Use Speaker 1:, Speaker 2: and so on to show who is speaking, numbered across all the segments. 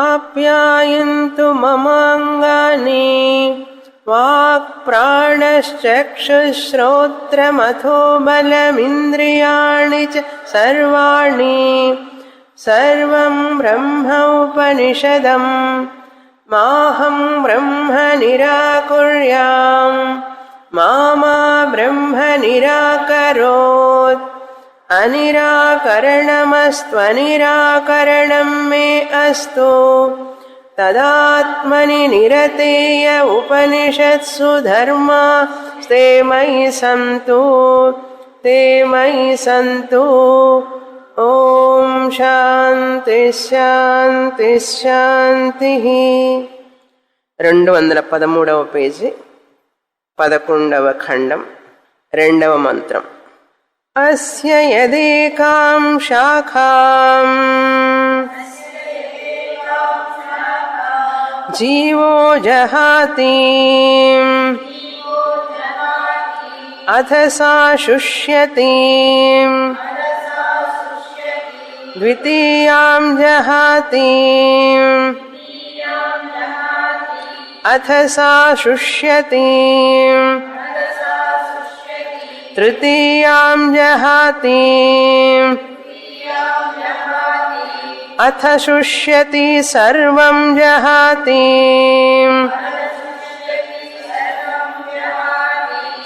Speaker 1: ఆప్యాయంతు మమాంగాని walk ప్రాణశ్చక్షుశ్రోత్రమథో బలమింద్రియాణి చ సర్వాణి సర్వం బ్రహ్మ ఉపనిషదం మాహం బ్రహ్మ నిరాకుర్యాం మామా బ్రహ్మ నిరాకరోత్ అనిరాకరణమస్త్వనిరాకరణం మే అస్తు తదాత్మని నిరతేయ ఉపనిషత్సు ధర్మా తే మయి సంతు ఓం శాంతి శాంతి శాంతి 213వ పేజీ 11వ ఖండం 2వ మంత్రం అస్య యదేకాం శాఖాం జీవో జహాతి అథ సా శుష్యతి ద్వితీయాం జహాతి అథ సా శుష్యతి తృతీయాం జహాతి అథ శుష్యతి సర్వం జహాతి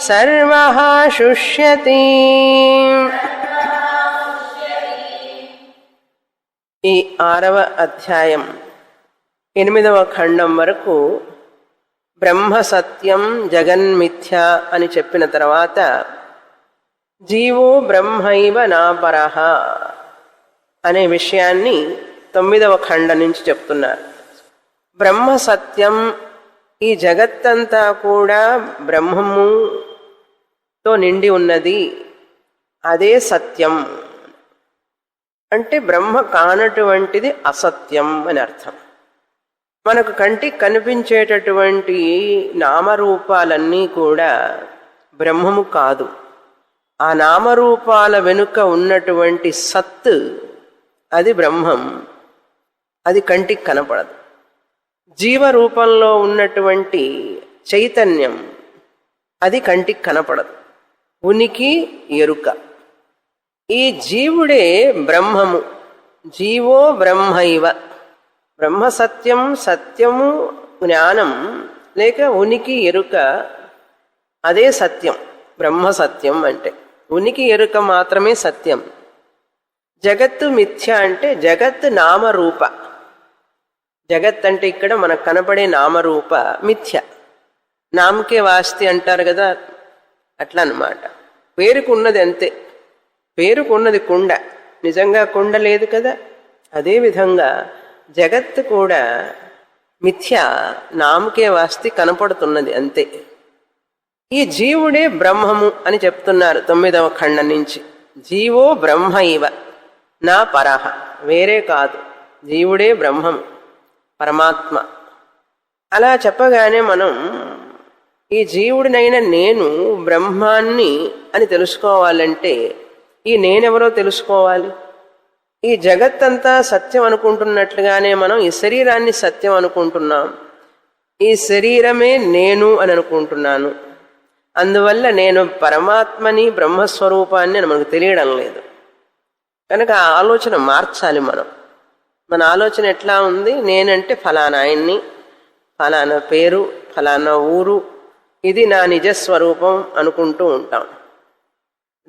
Speaker 1: సర్వః శుష్యతి. ఈ 6వ అధ్యాయం 8వ ఖండం వరకు బ్రహ్మ సత్యం జగన్మిథ్య అని చెప్పిన తర్వాత జీవో బ్రహ్మైవ నాపరః అనే విషయాన్ని 9వ ఖండం నుంచి చెప్తున్నారు. బ్రహ్మ సత్యం, ఈ జగత్తంతా కూడా బ్రహ్మముతో నిండి ఉన్నది, అదే సత్యం. అంటే బ్రహ్మ కానటువంటిది అసత్యం అని అర్థం. మనకు కంటికి కనిపించేటటువంటి నామరూపాలన్నీ కూడా బ్రహ్మము కాదు. ఆ నామరూపాల వెనుక ఉన్నటువంటి సత్, అది బ్రహ్మం, అది కంటికి కనపడదు. జీవరూపంలో ఉన్నటువంటి చైతన్యం, అది కంటికి కనపడదు. ఉనికి ఎరుక. ఈ జీవుడే బ్రహ్మము. జీవో బ్రహ్మైవ. బ్రహ్మ సత్యం, సత్యము జ్ఞానం లేక ఉనికి ఎరుక, అదే సత్యం. బ్రహ్మ సత్యం అంటే ఉనికి ఎరుక మాత్రమే సత్యం. జగత్తు మిథ్య అంటే జగత్ నామరూప. జగత్ అంటే ఇక్కడ మనకు కనపడే నామరూప మిథ్య. నామకే వాస్తి అంటారు కదా, అట్లా అన్నమాట. పేరుకున్నది అంతే. పేరుకున్నది కుండ, నిజంగా కుండ లేదు కదా. అదేవిధంగా జగత్తు కూడా మిథ్య, నామకే వాస్తి, కనపడుతున్నది అంతే. ఈ జీవుడే బ్రహ్మము అని చెప్తున్నారు 9వ ఖండం నుంచి. జీవో బ్రహ్మైవ నా పరః, వేరే కాదు, జీవుడే బ్రహ్మము, పరమాత్మ. అలా చెప్పగానే మనం ఈ జీవుడినైన నేను బ్రహ్మాన్ని అని తెలుసుకోవాలంటే ఈ నేనెవరో తెలుసుకోవాలి. ఈ జగత్తంతా సత్యం అనుకుంటున్నట్లుగానే మనం ఈ శరీరాన్ని సత్యం అనుకుంటున్నాం. ఈ శరీరమే నేను అని అనుకుంటున్నాను. అందువల్ల నేను పరమాత్మని, బ్రహ్మస్వరూపాన్ని అని మనకు తెలియడం లేదు. కనుక ఆ ఆలోచన మార్చాలి మనం. మన ఆలోచన ఎట్లా ఉంది? నేనంటే ఫలానా ఆయన్ని, ఫలానా పేరు, ఫలానా ఊరు, ఇది నా నిజస్వరూపం అనుకుంటూ ఉంటాం.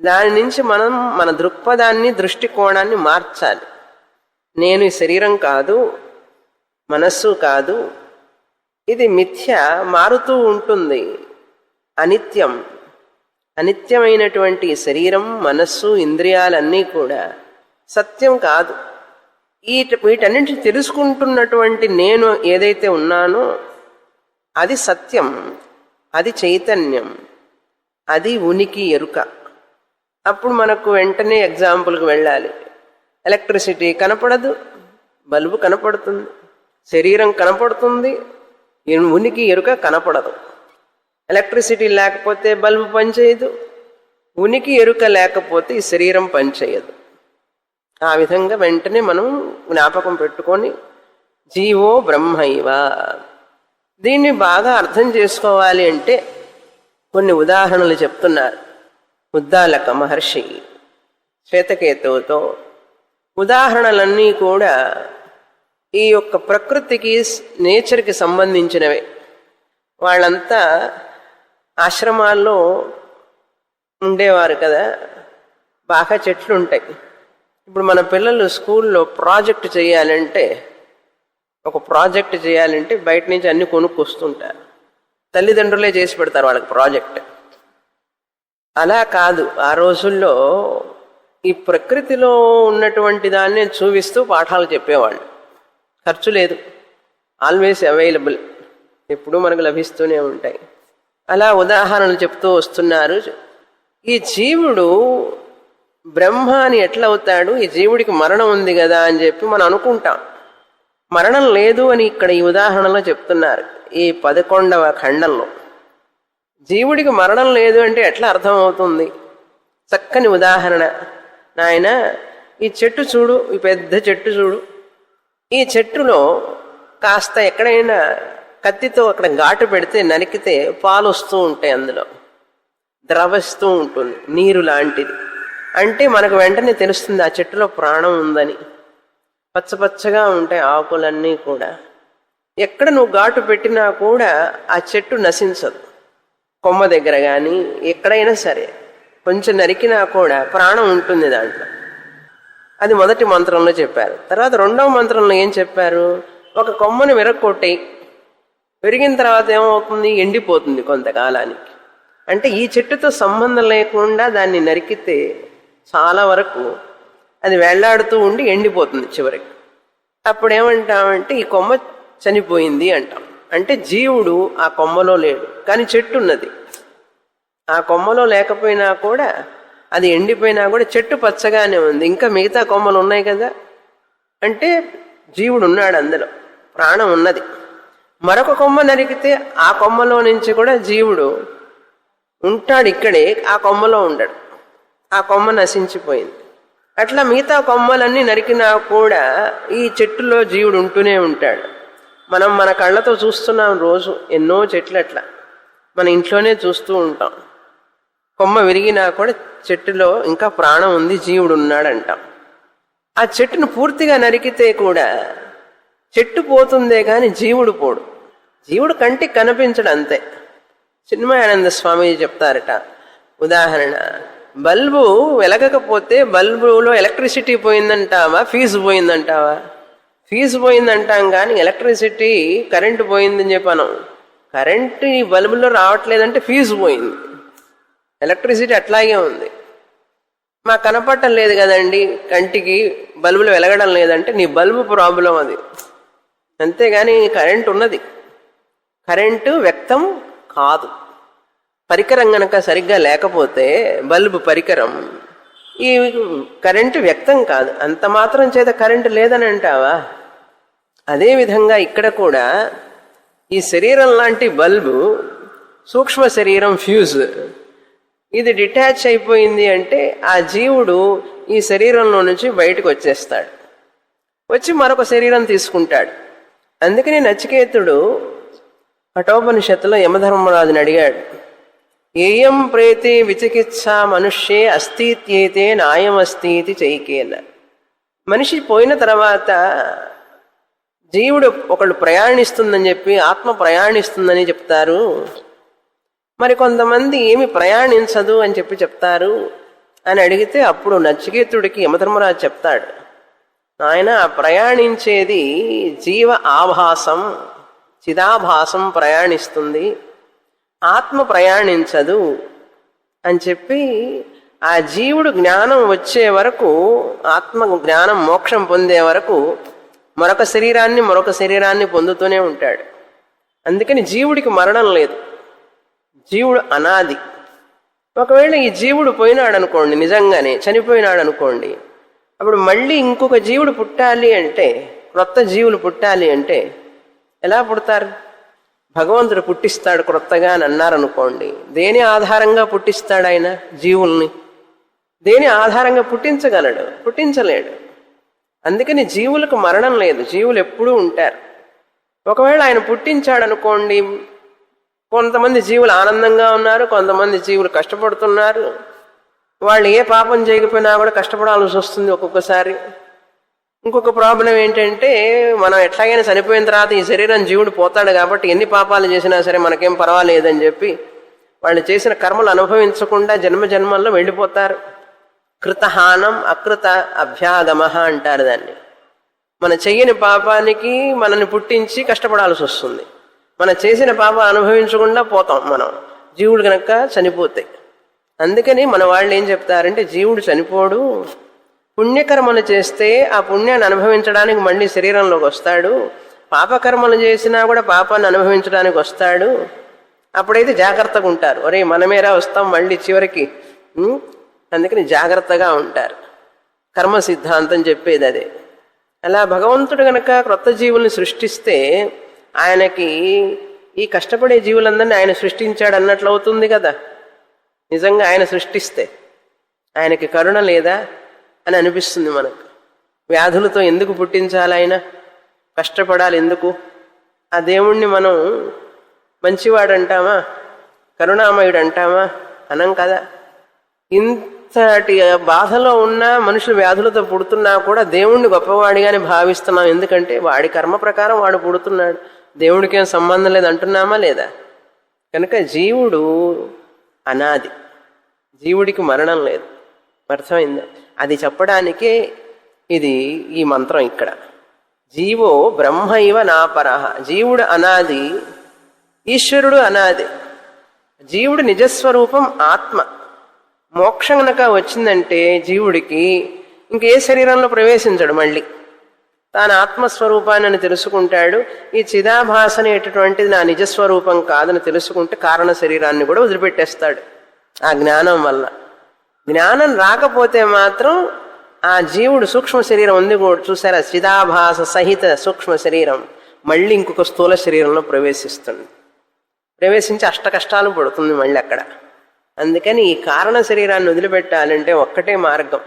Speaker 1: దాని నుంచి మనం మన దృక్పథాన్ని, దృష్టికోణాన్ని మార్చాలి. నేను ఈ శరీరం కాదు, మనస్సు కాదు, ఇది మిథ్య, మారుతూ ఉంటుంది, అనిత్యం. అనిత్యమైనటువంటి శరీరం, మనస్సు, ఇంద్రియాలన్నీ కూడా సత్యం కాదు. వీటన్నింటిని తెలుసుకుంటున్నటువంటి నేను ఏదైతే ఉన్నానో అది సత్యం, అది చైతన్యం, అది ఉనికి ఎరుక. అప్పుడు మనకు వెంటనే ఎగ్జాంపుల్కి వెళ్ళాలి. ఎలక్ట్రిసిటీ కనపడదు, బల్బు కనపడుతుంది. శరీరం కనపడుతుంది, ఉనికి ఎరుక కనపడదు. ఎలక్ట్రిసిటీ లేకపోతే బల్బు పనిచేయదు, ఉనికి ఎరుక లేకపోతే ఈ శరీరం పనిచేయదు. ఆ విధంగా వెంటనే మనం జ్ఞాపకం పెట్టుకొని జీవో బ్రహ్మైవ. దీన్ని బాగా అర్థం చేసుకోవాలి అంటే కొన్ని ఉదాహరణలు చెప్తున్నారు ఉద్దాలక మహర్షి శ్వేతకేతువుతో. ఉదాహరణలన్నీ కూడా ఈ యొక్క ప్రకృతికి నేచర్కి సంబంధించినవే. వాళ్ళంతా ఆశ్రమాల్లో ఉండేవారు కదా, బాగా చెట్లు ఉంటాయి. ఇప్పుడు మన పిల్లలు స్కూల్లో ప్రాజెక్ట్ చేయాలంటే, ఒక ప్రాజెక్ట్ చేయాలంటే బయట నుంచి అన్ని కొనుక్కొస్తుంటారు. తల్లిదండ్రులే చేసి పెడతారు వాళ్ళకి ప్రాజెక్ట్. అలా కాదు, ఆ రోజుల్లో ఈ ప్రకృతిలో ఉన్నటువంటి దాన్ని చూపిస్తూ పాఠాలు చెప్పేవాళ్ళు. ఖర్చు లేదు, ఆల్వేస్ అవైలబుల్, ఎప్పుడూ మనకు లభిస్తూనే ఉంటాయి. అలా ఉదాహరణలు చెప్తూ వస్తున్నారు. ఈ జీవుడు బ్రహ్మ అని ఎట్లా అవుతాడు, ఈ జీవుడికి మరణం ఉంది కదా అని చెప్పి మనం అనుకుంటాం. మరణం లేదు అని ఇక్కడ ఈ ఉదాహరణలో చెప్తున్నారు. ఈ 11వ ఖండంలో జీవుడికి మరణం లేదు అంటే ఎట్లా అర్థమవుతుంది? చక్కని ఉదాహరణ. నాయన, ఈ చెట్టు చూడు, ఈ పెద్ద చెట్టు చూడు. ఈ చెట్టులో కాస్త ఎక్కడైనా కత్తితో అక్కడ ఘాటు పెడితే నరికితే పాలు వస్తూ ఉంటాయి, అందులో ద్రవిస్తూ ఉంటుంది, నీరు లాంటిది. అంటే మనకు వెంటనే తెలుస్తుంది ఆ చెట్టులో ప్రాణం ఉందని. పచ్చపచ్చగా ఉంటాయి ఆకులన్నీ కూడా. ఎక్కడ నువ్వు ఘాటు పెట్టినా కూడా ఆ చెట్టు నశించదు. కొమ్మ దగ్గర కానీ ఎక్కడైనా సరే కొంచెం నరికినా కూడా ప్రాణం ఉంటుంది దాంట్లో. అది మొదటి మంత్రంలో చెప్పారు. తర్వాత 2వ మంత్రంలో ఏం చెప్పారు? ఒక కొమ్మని విరగొట్టేయి, విరిగిన తర్వాత ఏమవుతుంది? ఎండిపోతుంది కొంతకాలానికి. అంటే ఈ చెట్టుతో సంబంధం లేకుండా దాన్ని నరికితే చాలా వరకు అది వేళ్లాడుతూ ఉండి ఎండిపోతుంది చివరికి. అప్పుడు ఏమంటామంటే ఈ కొమ్మ చనిపోయింది అంటాం. అంటే జీవుడు ఆ కొమ్మలో లేడు, కానీ చెట్టు ఉన్నది. ఆ కొమ్మలో లేకపోయినా కూడా, అది ఎండిపోయినా కూడా చెట్టు పచ్చగానే ఉంది, ఇంకా మిగతా కొమ్మలు ఉన్నాయి కదా. అంటే జీవుడు ఉన్నాడు, అందులో ప్రాణం ఉన్నది. మరొక కొమ్మ నరికితే ఆ కొమ్మలో నుంచి కూడా జీవుడు ఉంటాడు, ఇక్కడే ఆ కొమ్మలో ఉండడు, ఆ కొమ్మ నశించిపోయింది. అట్లా మిగతా కొమ్మలన్నీ నరికినా కూడా ఈ చెట్టులో జీవుడు ఉంటూనే ఉంటాడు. మనం మన కళ్ళతో చూస్తున్నాం రోజు ఎన్నో చెట్లు. అట్లా మన ఇంట్లోనే చూస్తూ ఉంటాం. కొమ్మ విరిగినా కూడా చెట్టులో ఇంకా ప్రాణం ఉంది, జీవుడు ఉన్నాడు అంటాం. ఆ చెట్టును పూర్తిగా నరికితే కూడా చెట్టు పోతుందే కానీ జీవుడు పోడు. జీవుడు కంటికి కనిపించడు, అంతే. చిన్మయానంద స్వామి చెప్తారట ఉదాహరణ. బల్బు వెలగకపోతే బల్బులో ఎలక్ట్రిసిటీ పోయిందంటావా, ఫీజు పోయిందంటావా? ఫీజు పోయిందంటాం కానీ ఎలక్ట్రిసిటీ, కరెంటు పోయిందని చెప్పాను. కరెంటు ఈ బల్బులో రావట్లేదంటే ఫీజు పోయింది. ఎలక్ట్రిసిటీ అట్లాగే ఉంది. మాకు కనపడటం లేదు కదండి, కంటికి బల్బులు వెలగడం లేదంటే నీ బల్బు ప్రాబ్లం అది, అంతేగాని కరెంటు ఉన్నది. కరెంటు వ్యక్తం కాదు. పరికరం గనక సరిగ్గా లేకపోతే బల్బు పరికరం, ఈ కరెంటు వ్యక్తం కాదు. అంత మాత్రం చేత కరెంటు లేదని అంటావా? అదేవిధంగా ఇక్కడ కూడా ఈ శరీరం లాంటి బల్బు, సూక్ష్మ శరీరం ఫ్యూజ్, ఇది డిటాచ్ అయిపోయింది అంటే ఆ జీవుడు ఈ శరీరంలో నుంచి బయటకు వచ్చేస్తాడు, వచ్చి మరొక శరీరం తీసుకుంటాడు. అందుకని నచికేతుడు కఠోపనిషత్తులో యమధర్మరాజుని అడిగాడు, ఏయం ప్రేతే విచికిత్స మనుష్యే అస్థిత్యేతే నాయమస్థితి చైకేన. మనిషి పోయిన తర్వాత జీవుడు ఒకళ్ళు ప్రయాణిస్తుందని చెప్పి ఆత్మ ప్రయాణిస్తుందని చెప్తారు, మరి కొంతమంది ఏమి ప్రయాణించదు అని చెప్పి చెప్తారు అని అడిగితే అప్పుడు నచికేతుడికి యమధర్మరాజు చెప్తాడు, ఆయన ప్రయాణించేది జీవ ఆభాసం, చిదాభాసం ప్రయాణిస్తుంది, ఆత్మ ప్రయాణించదు అని చెప్పి ఆ జీవుడు జ్ఞానం వచ్చే వరకు, ఆత్మ జ్ఞానం మోక్షం పొందే వరకు మరొక శరీరాన్ని పొందుతూనే ఉంటాడు. అందుకని జీవుడికి మరణం లేదు, జీవుడు అనాది. ఒకవేళ ఈ జీవుడు పోయినాడు అనుకోండి, నిజంగానే చనిపోయినాడు అనుకోండి, అప్పుడు మళ్ళీ ఇంకొక జీవుడు పుట్టాలి అంటే, క్రొత్త జీవులు పుట్టాలి అంటే ఎలా పుడతారు? భగవంతుడు పుట్టిస్తాడు క్రొత్తగా అని అన్నారనుకోండి, దేని ఆధారంగా పుట్టిస్తాడు ఆయన జీవుల్ని? దేని ఆధారంగా పుట్టించగలడు? పుట్టించలేడు. అందుకని జీవులకు మరణం లేదు, జీవులు ఎప్పుడూ ఉంటారు. ఒకవేళ ఆయన పుట్టించాడు అనుకోండి, కొంతమంది జీవులు ఆనందంగా ఉన్నారు, కొంతమంది జీవులు కష్టపడుతున్నారు. వాళ్ళు ఏ పాపం చేయకపోయినా కూడా కష్టపడాల్సి వస్తుంది ఒక్కొక్కసారి. ఇంకొక ప్రాబ్లం ఏంటంటే, మనం ఎట్లాగైనా చనిపోయిన తర్వాత ఈ శరీరం జీవుడు పోతాడు కాబట్టి ఎన్ని పాపాలు చేసినా సరే మనకేం పర్వాలేదని చెప్పి వాళ్ళు చేసిన కర్మలు అనుభవించకుండా జన్మ జన్మల్లో వెళ్ళిపోతారు. కృతహానం అకృత అభ్యాగమ అంటారు దాన్ని. మన చెయ్యని పాపానికి మనల్ని పుట్టించి కష్టపడాల్సి వస్తుంది. మనం చేసిన పాపాలు అనుభవించకుండా పోతాం మనం, జీవుడు కనుక చనిపోతాయి. అందుకని మన వాళ్ళు ఏం చెప్తారంటే, జీవుడు చనిపోడు, పుణ్యకర్మలు చేస్తే ఆ పుణ్యాన్ని అనుభవించడానికి మళ్ళీ శరీరంలోకి వస్తాడు, పాపకర్మలు చేసినా కూడా పాపాన్ని అనుభవించడానికి వస్తాడు. అప్పుడైతే జాగ్రత్తగా ఉంటారు. ఒరే మనమేరా వస్తాం మళ్ళీ చివరికి. అందుకని జాగ్రత్తగా ఉంటారు. కర్మ సిద్ధాంతం చెప్పేది అదే. అలా భగవంతుడు గనక క్రొత్త జీవుల్ని సృష్టిస్తే ఆయనకి ఈ కష్టపడే జీవులందరినీ ఆయన సృష్టించాడు అన్నట్లు అవుతుంది కదా. నిజంగా ఆయన సృష్టిస్తే ఆయనకి కరుణ లేదా అని అనిపిస్తుంది మనకు. వ్యాధులతో ఎందుకు పుట్టించాలి ఆయన, కష్టపడాలి ఎందుకు? ఆ దేవుణ్ణి మనం మంచివాడు అంటామా, కరుణామయుడు అంటామా? అనం కదా. ఇంతటి బాధలో ఉన్న మనుషులు వ్యాధులతో పుడుతున్నా కూడా దేవుణ్ణి గొప్పవాడిగానే భావిస్తున్నాం. ఎందుకంటే వాడి కర్మ ప్రకారం వాడు పుడుతున్నాడు, దేవుడికి ఏం సంబంధం లేదు అంటున్నామా లేదా? కనుక జీవుడు అనాది, జీవుడికి మరణం లేదు. అర్థమైందా? అది చెప్పడానికే ఇది ఈ మంత్రం ఇక్కడ. జీవో బ్రహ్మ ఇవ నాపరః. జీవుడు అనాది, ఈశ్వరుడు అనాది. జీవుడు నిజస్వరూపం ఆత్మ. మోక్షం కనుక వచ్చిందంటే జీవుడికి ఇంకే శరీరంలో ప్రవేశించడు. మళ్ళీ తాను ఆత్మస్వరూపాన్ని తెలుసుకుంటాడు. ఈ చిదాభాస అనేటటువంటిది నా నిజస్వరూపం కాదని తెలుసుకుంటే కారణ శరీరాన్ని కూడా వదిలిపెట్టేస్తాడు ఆ జ్ఞానం వల్ల. జ్ఞానం రాకపోతే మాత్రం ఆ జీవుడు సూక్ష్మ శరీరం ఉంది కూడా చూసారా, చిదాభాస సహిత సూక్ష్మ శరీరం మళ్ళీ ఇంకొక స్థూల శరీరంలో ప్రవేశిస్తుంది. ప్రవేశించి అష్ట కష్టాలు పడుతుంది మళ్ళీ అక్కడ. అందుకని ఈ కారణ శరీరాన్ని వదిలిపెట్టాలంటే ఒక్కటే మార్గం,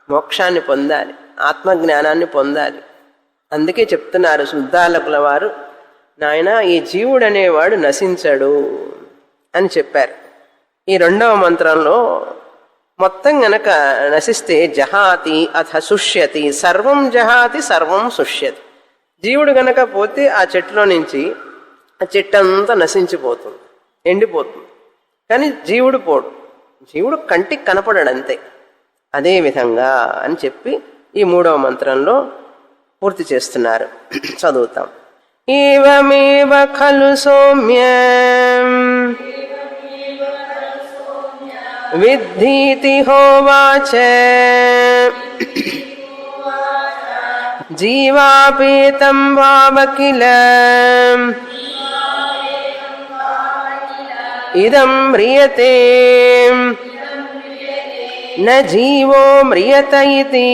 Speaker 1: మోక్షాన్ని పొందాలి, ఆత్మజ్ఞానాన్ని పొందాలి. అందుకే చెప్తున్నారు శుద్ధాలకుల వారు, నాయన ఈ జీవుడు అనేవాడు నశించడు అని చెప్పారు. ఈ రెండవ మంత్రంలో మొత్తం గనక నశిస్తే జహాతి అథ శుష్యతి, సర్వం జహాతి సర్వం శుష్యతి. జీవుడు గనక పోతే ఆ చెట్టులో నుంచి ఆ చెట్టంతా నశించిపోతుంది, ఎండిపోతుంది. కానీ జీవుడు పోడు, జీవుడు కంటికి కనపడడు అంతే. అదేవిధంగా అని చెప్పి ఈ మూడవ మంత్రంలో పూర్తి చేస్తున్నారు. చదువుతాం. ఏవమేవ ఖలు సౌమ్యం విద్ధీతి హోవాచ జీవాపేతం వావకిల ఇదం మ్రియతే న జీవో మ్రియత ఇతి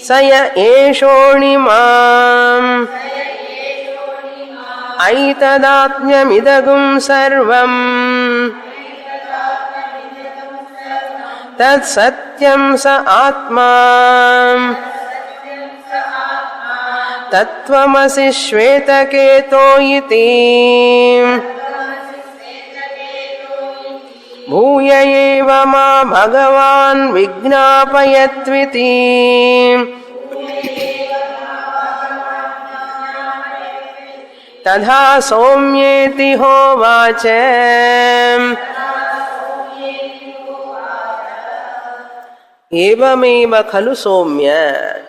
Speaker 1: సయ ఏషోణిమాం ఐతదాత్మ్యమిదగుం సర్వం తత్సత్యం స ఆత్మా తత్వమసి శ్వేతకేతో ఇతి భూయ ఏవ మా భగవాన్ విజ్ఞాపయత్వితి తథా సౌమ్యేతి హోవాచ. ఏవమేవ ఖలు సౌమ్య,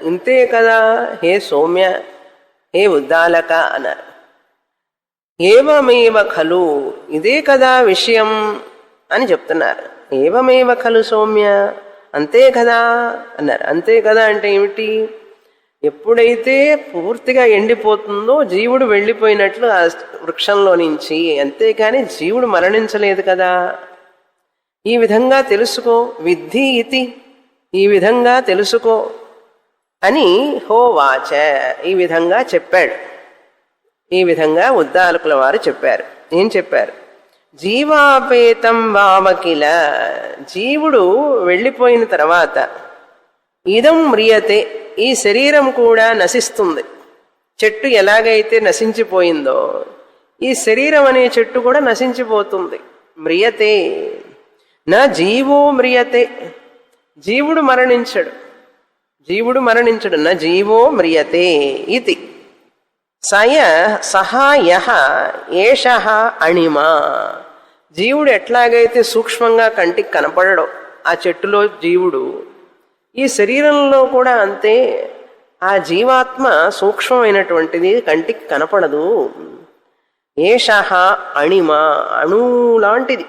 Speaker 1: ఇంతే కదా హే సౌమ్య, హే ఉద్దాలక అన్నారు. ఏవమేవ ఖలు, ఇదే కదా విషయం అని చెప్తున్నారు. ఏవమేవ ఖలు సౌమ్య, అంతే కదా అన్నారు. అంతే కదా అంటే ఏమిటి? ఎప్పుడైతే పూర్తిగా ఎండిపోతుందో జీవుడు వెళ్ళిపోయినట్లు ఆ వృక్షంలో నుంచి, అంతేకాని జీవుడు మరణించలేదు కదా. ఈ విధంగా తెలుసుకో, విద్ధి ఇతి, ఈ విధంగా తెలుసుకో అని హోవాచ, ఈ విధంగా చెప్పాడు. ఈ విధంగా ఉద్దాలకుల వారు చెప్పారు. ఏం చెప్పారు? జీవాపేతం వావకిల, జీవుడు వెళ్ళిపోయిన తర్వాత ఇదం మ్రియతే, ఈ శరీరం కూడా నశిస్తుంది. చెట్టు ఎలాగైతే నశించిపోయిందో ఈ శరీరం అనే చెట్టు కూడా నశించిపోతుంది. మ్రియతే నా జీవో మ్రియతే, జీవుడు మరణించడు, జీవుడు మరణించడు. నా జీవో మ్రియతే ఇది సహా యః ఏషః అణిమా. జీవుడు ఎట్లాగైతే సూక్ష్మంగా కంటికి కనపడడో ఆ చెట్టులో జీవుడు, ఈ శరీరంలో కూడా అంతే. ఆ జీవాత్మ సూక్ష్మమైనటువంటిది, కంటికి కనపడదు. ఏషః అణిమ, అణువు లాంటిది,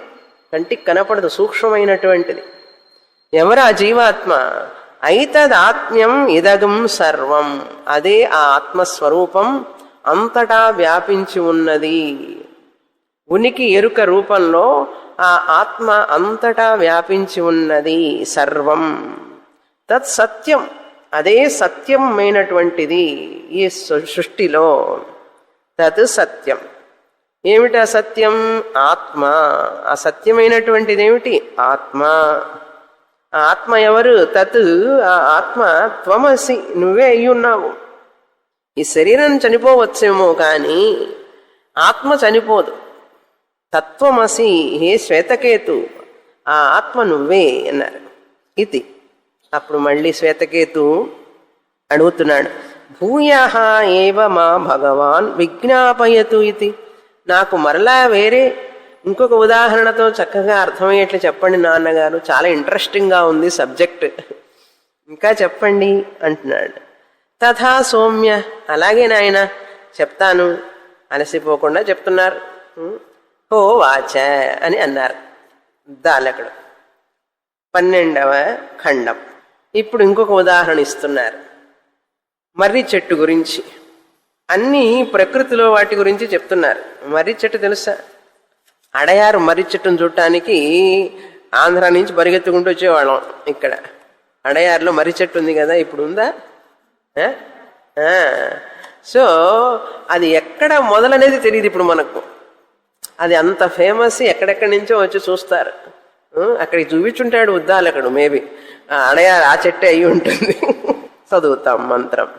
Speaker 1: కంటికి కనపడదు, సూక్ష్మమైనటువంటిది. ఎవరు ఆ జీవాత్మ? ఐతదాత్మ్యం ఇదగం సర్వం, అదే ఆ ఆత్మస్వరూపం అంతటా వ్యాపించి ఉన్నది. ఉనికి ఎరుక రూపంలో ఆ ఆత్మ అంతటా వ్యాపించి ఉన్నది. సర్వం తత్ సత్యం, అదే సత్యమైనటువంటిది ఈ సృష్టిలో. తత్ సత్యం, ఏమిటా సత్యం? ఆత్మ. ఆ సత్యమైనటువంటిది ఏమిటి? ఆత్మ. ఆ ఆత్మ ఎవరు? తత్, ఆ ఆత్మ త్వమసి, నువ్వే అయ్యున్నావు. ఈ శరీరం చనిపోవచ్చేమో కానీ ఆత్మ చనిపోదు. తత్వమసి, హే శ్వేతకేతు, ఆ ఆత్మ నువ్వే అన్నారు. ఇది అప్పుడు మళ్ళీ శ్వేతకేతు అడుగుతున్నాడు, భూయః ఏవ మా భగవాన్ విజ్ఞాపయతు ఇది. నాకు మరలా వేరే ఇంకొక ఉదాహరణతో చక్కగా అర్థమయ్యేట్లు చెప్పండి నాన్నగారు, చాలా ఇంట్రెస్టింగ్గా ఉంది సబ్జెక్ట్, ఇంకా చెప్పండి అంటున్నాడు. తథా సౌమ్య, అలాగే నాయన చెప్తాను, అలసిపోకుండా చెప్తున్నారు. ఓ వాచ అని అన్నారు ఉద్దాలకుడు. 12వ ఖండం. ఇప్పుడు ఇంకొక ఉదాహరణ ఇస్తున్నారు మర్రి చెట్టు గురించి. అన్నీ ప్రకృతిలో వాటి గురించి చెప్తున్నారు. మర్రి చెట్టు తెలుసా? అడయారు మర్రి చెట్టును చూడటానికి ఆంధ్ర నుంచి పరిగెత్తుకుంటూ వచ్చేవాళ్ళం. ఇక్కడ అడయారులో మర్రి చెట్టు ఉంది కదా, ఇప్పుడు ఉందా? సో అది ఎక్కడ మొదలనేది తెలియదు ఇప్పుడు మనకు. అది అంత ఫేమస్, ఎక్కడెక్కడి నుంచో వచ్చి చూస్తారు. అక్కడికి చూపించుంటాడు ఉద్దాలకుడు, మేబీ అడయారు ఆ చెట్టే అయి ఉంటుంది. చదువుతాం మంత్రం.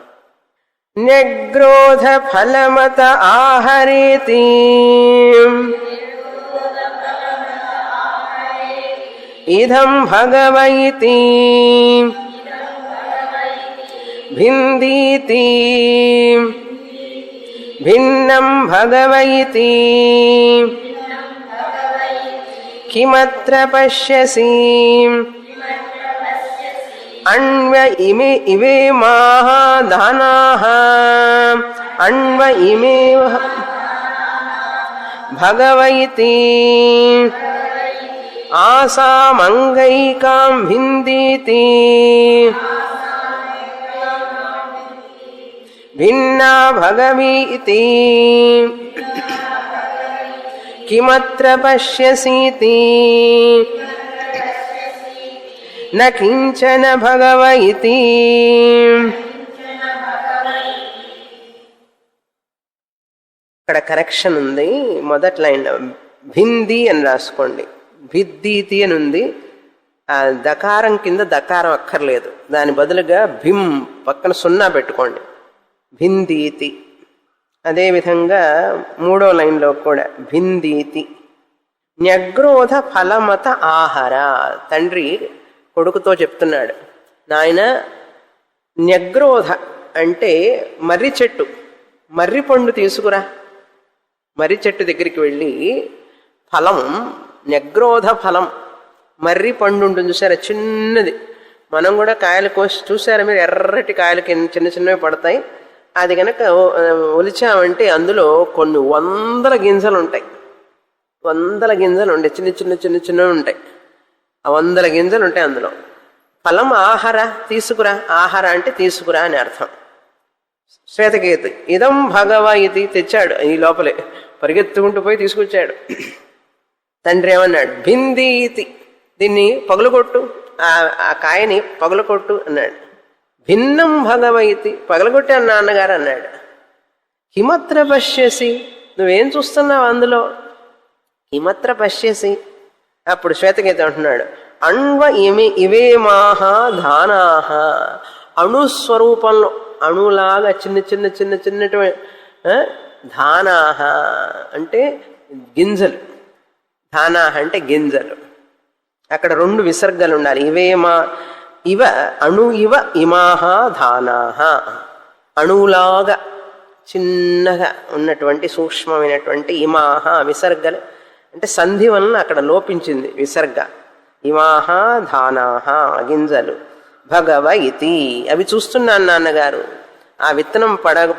Speaker 1: న్యగ్రోధ ఫలమత ఆహరేతి ఇదం భగవైతి భిందీతి భిన్నం భగవైతి కిమత్ర పశ్యసి అణ్వ ఇమే మహాదానాః అణ్వ ఇమే భగవైతి ఆసామంగైకాం భిందీతి భిన్నా భగవీతి కిమత్ర పశ్యసీతి న కించన భగవైతి. ఇక్కడ కరెక్షన్ ఉంది. మొదటి లైన్ భింది అని రాసుకోండి, భిద్దీతి అని ఉంది. ఆ దకారం కింద దకారం అక్కర్లేదు, దాని బదులుగా భిం పక్కన సున్నా పెట్టుకోండి, భిందీతి. అదేవిధంగా 3వ లైన్లో కూడా భిందీతి. న్యగ్రోధ ఫలమత ఆహార, తండ్రి కొడుకుతో చెప్తున్నాడు, నాయన న్యగ్రోధ అంటే మర్రి చెట్టు, మర్రి పండు తీసుకురా. మర్రి చెట్టు దగ్గరికి వెళ్ళి ఫలం, న్యగ్రోధ ఫలం, మర్రి పండు ఉంటుంది చూసారా, చిన్నది. మనం కూడా కాయలు కోసి చూసారా మీరు, ఎర్రటి కాయలు చిన్న చిన్నవి పడతాయి. అది కనుక ఒలిచామంటే అందులో కొన్ని 100 గింజలు ఉంటాయి. 100 గింజలు ఉంటాయి, చిన్న చిన్న చిన్న చిన్నవి ఉంటాయి. ఆ 100 గింజలు ఉంటాయి అందులో. ఫలం ఆహార, తీసుకురా. ఆహార అంటే తీసుకురా అని అర్థం. శ్వేతకేతు ఇదం భగవ ఇది తెచ్చాడు, ఈ లోపలే పరిగెత్తుకుంటూ పోయి తీసుకొచ్చాడు. తండ్రి ఏమన్నాడు? భిందీతి, దీన్ని పగులగొట్టు, ఆ కాయని పగులగొట్టు అన్నాడు. భిన్నం భగవైతి, పగలగొట్టాను నాన్నగారు అన్నాడు. కిమత్ర పశ్యసి, నువ్వేం చూస్తున్నావు అందులో? కిమత్ర పశ్యసి. అప్పుడు శ్వేతకేతు అంటున్నాడు, అణ్వ ఇవేమాహ ధానాహ, అణుస్వరూపంలో అణులాగా చిన్నటి ధానాహ అంటే గింజలు, ధానాహ అంటే గింజలు. అక్కడ రెండు విసర్గలు ఉండాలి. ఇవేమా ఇవ అణు ఇవ ఇమాహ ధానాహ, అణువులాగా చిన్నగా ఉన్నటువంటి సూక్ష్మమైనటువంటి ఇమాహ విసర్గలు అంటే సంధి వలన అక్కడ లోపించింది విసర్గ. ఇమాహ ధానాహ గింజలు. భగవ ఇతి అవి చూస్తున్నాను నాన్నగారు. ఆ విత్తనం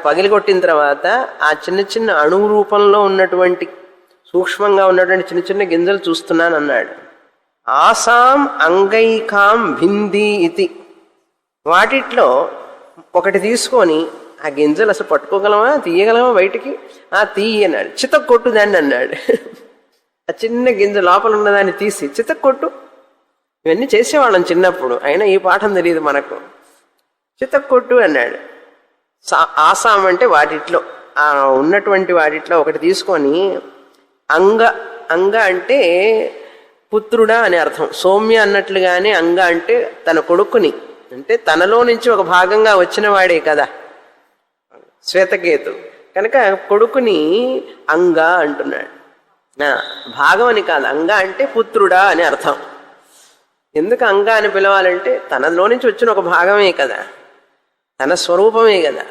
Speaker 1: పగిలికొట్టిన తర్వాత ఆ చిన్న అణువు రూపంలో ఉన్నటువంటి సూక్ష్మంగా ఉన్నటువంటి చిన్న గింజలు చూస్తున్నాను అన్నాడు. ఆసాం అంగైకాం భింది ఇతి, వాటిట్లో ఒకటి తీసుకొని ఆ గింజలు అసలు పట్టుకోగలమా, తీయగలమా బయటికి? తీయి అన్నాడు. చితక్కొట్టు దాన్ని అన్నాడు. ఆ చిన్న గింజ లోపల ఉన్నదాన్ని తీసి చితక్కొట్టు. ఇవన్నీ చేసేవాళ్ళం చిన్నప్పుడు, అయినా ఈ పాఠం తెలియదు మనకు. చితక్కొట్టు అన్నాడు. ఆసాం అంటే వాటిట్లో ఉన్నటువంటి వాటిట్లో ఒకటి తీసుకొని అంగ అంటే పుత్రుడా అని అర్థం. సౌమ్య అన్నట్లుగానే అంగ అంటే తన కొడుకుని, అంటే తనలో నుంచి ఒక భాగంగా వచ్చిన వాడే కదా శ్వేతకేతు, కనుక కొడుకుని అంగ అంటున్నాడు. భాగం అని కాదు, అంగ అంటే పుత్రుడా అని అర్థం. ఎందుకు అంగ అని పిలవాలంటే తనలో నుంచి వచ్చిన ఒక భాగమే కదా, తన స్వరూపమే కదా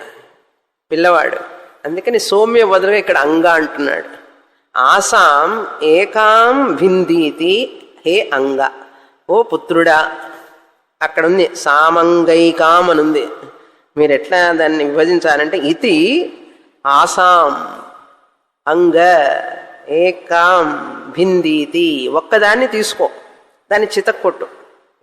Speaker 1: పిల్లవాడు. అందుకని సౌమ్య బదులుగా ఇక్కడ అంగ అంటున్నాడు. ఆసాం ఏకాం భిందీతి హే అంగ, ఓ పుత్రుడా. అక్కడ ఉంది సామంగైకాం అని ఉంది. మీరు ఎట్లా దాన్ని విభజించాలంటే ఇతి ఆసాం అంగ ఏకాం భిందీతి, ఒక్కదాన్ని తీసుకో, దాన్ని చితక్కొట్టు.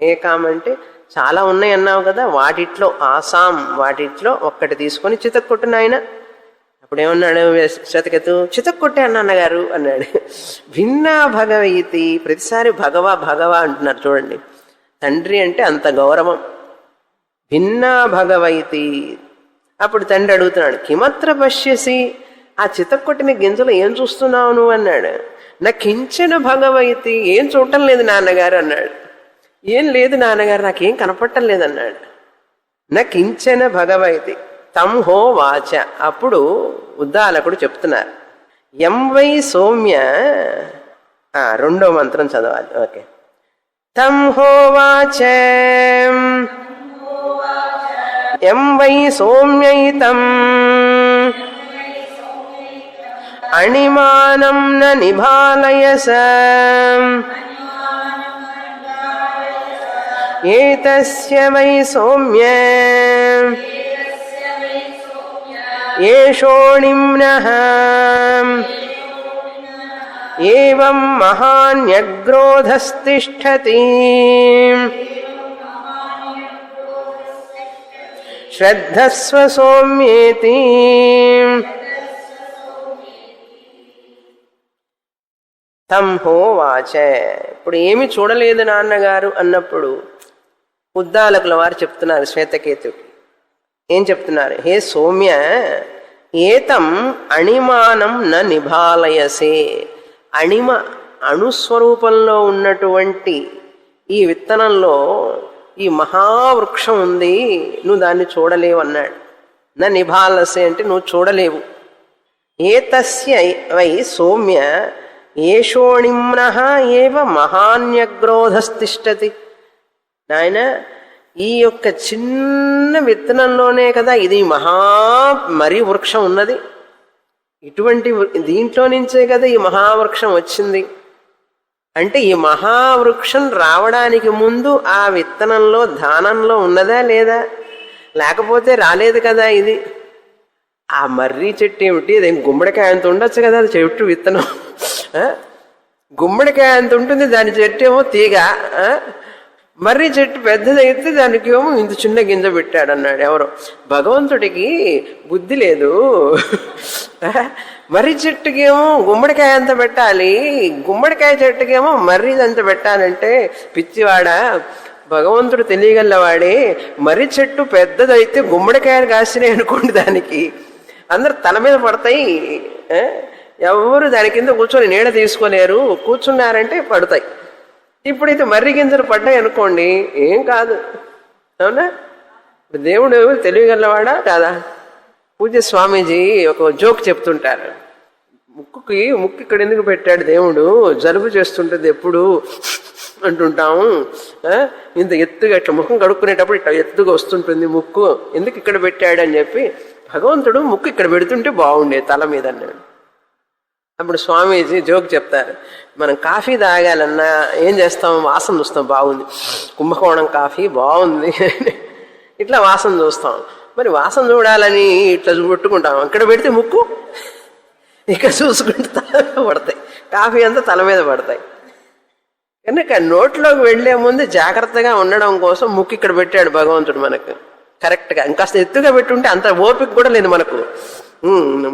Speaker 1: ఏకాం అంటే చాలా ఉన్నాయి అన్నావు కదా, వాటిట్లో ఆసాం వాటిట్లో ఒక్కటి తీసుకొని చితక్కొట్టు నాయన. అప్పుడు ఏమన్నాడు శ్వేతకేతు? చితక్కొట్టే అన్నగారు అన్నాడు. భిన్నా భగవయితి, ప్రతిసారి భగవ అంటున్నారు చూడండి. తండ్రి అంటే అంత గౌరవం. భిన్నా భగవయితి. అప్పుడు తండ్రి అడుగుతున్నాడు, కిమత్ర పశ్యసి, ఆ చితక్కొట్టిన గింజలు ఏం చూస్తున్నావు నువ్వు అన్నాడు. నా కించన భగవయితి, ఏం చూడటం లేదు నాన్నగారు అన్నాడు. ఏం లేదు నాన్నగారు, నాకేం కనపడటం లేదన్నాడు. నా కించన భగవయితి తం హో వాచ. అప్పుడు ఉద్దాలకుడు చెప్తున్నారు, ఎం వై సౌమ్య, రెండో మంత్రం చదవాలి. ఓకే. తం హో వాచ ఎం వై సౌమ్యైతం అణిమానం న నిభాలయస ఏతస్య వై సౌమ్య ఏషోణిమ్నః ఏవం మహాన్యగ్రోధస్తిష్ఠతి శ్రద్ధస్వ సౌమ్యేతి. తం హోవాచ. ఇప్పుడు ఏమి చూడలేదు నాన్నగారు అన్నప్పుడు ఉద్దాలకుల వారు చెప్తున్నారు శ్వేతకేతుకి. ఏం చెప్తున్నారు? హే సౌమ్య, ఏతం అణిమానం న నిభాలయసే. అణుస్వరూపంలో ఉన్నటువంటి ఈ విత్తనంలో ఈ మహావృక్షం ఉంది, నువ్వు దాన్ని చూడలేవు అన్నాడు. నా నిభాలసే అంటే నువ్వు చూడలేవు. ఏతస్య వై సౌమ్య ఏషోణిమ్నః ఏవ మహాన్యగ్రోధస్తిష్టతి. నాయన, ఈ యొక్క చిన్న విత్తనంలోనే కదా ఇది మరీ వృక్షం ఉన్నది. ఇటువంటి దీంట్లో నుంచే కదా ఈ మహావృక్షం వచ్చింది. అంటే ఈ మహావృక్షం రావడానికి ముందు ఆ విత్తనంలో ధానంలో ఉన్నదా లేదా? లేకపోతే రాలేదు కదా ఇది. ఆ మర్రి చెట్టు ఏమిటి, అది గుమ్మడికాయ అంత ఉండొచ్చు కదా అది చెట్టు విత్తనం. గుమ్మడికాయ అంత ఉంటుంది దాని చెట్టు ఏమో తీగ. మర్రి చెట్టు పెద్దదైతే దానికి ఏమో ఇంత చిన్న గింజ పెట్టాడు అన్నాడు ఎవరో. భగవంతుడికి బుద్ధి లేదు. మర్రి చెట్టుకేమో గుమ్మడికాయ అంత పెట్టాలి, గుమ్మడికాయ చెట్టుకేమో మర్రి అంత పెట్టాలంటే పిచ్చివాడ. భగవంతుడు తెలియగలవాడే. మర్రి చెట్టు పెద్దదైతే గుమ్మడికాయలు కాసినాయి అనుకోండి, దానికి అందరు తల మీద పడతాయి. ఎవరు దాని కింద కూర్చొని నీడ తీసుకోలేరు, కూర్చున్నారంటే పడతాయి. ఇప్పుడైతే మర్రి గింజలు పడ్డాయి అనుకోండి, ఏం కాదు. అవునా? ఇప్పుడు దేవుడు తెలియగలవాడా కాదా? పూజ్య స్వామీజీ ఒక జోక్ చెప్తుంటారు. ముక్కు ఇక్కడ ఎందుకు పెట్టాడు దేవుడు, జలుబు చేస్తుంటుంది ఎప్పుడు అంటుంటాము. ఇంత ఎత్తుగా ఇట్లా ముఖం కడుక్కునేటప్పుడు ఇట్లా ఎత్తుగా వస్తుంటుంది ముక్కు, ఎందుకు ఇక్కడ పెట్టాడు అని చెప్పి భగవంతుడు ముక్కు ఇక్కడ పెడుతుంటే బాగుండేది తల మీద అన్నాడు. అప్పుడు స్వామీజీ జోక్ చెప్తారు, మనం కాఫీ తాగాలన్నా ఏం చేస్తాం, వాసన చూస్తాం, బాగుంది కుంభకోణం కాఫీ బాగుంది ఇట్లా వాసన చూస్తాం. మరి వాసన చూడాలని ఇట్లా పెట్టుకుంటాం, ఇక్కడ పెడితే ముక్కు ఇక్కడ చూసుకుంటే తల మీద పడతాయి, కాఫీ అంతా తల మీద పడతాయి. కనుక నోట్లోకి వెళ్లే ముందు జాగ్రత్తగా ఉండడం కోసం ముక్కు ఇక్కడ పెట్టాడు భగవంతుడు మనకు కరెక్ట్గా. ఇంకాస్త ఎత్తుగా పెట్టుంటే అంత ఓపిక కూడా లేదు మనకు,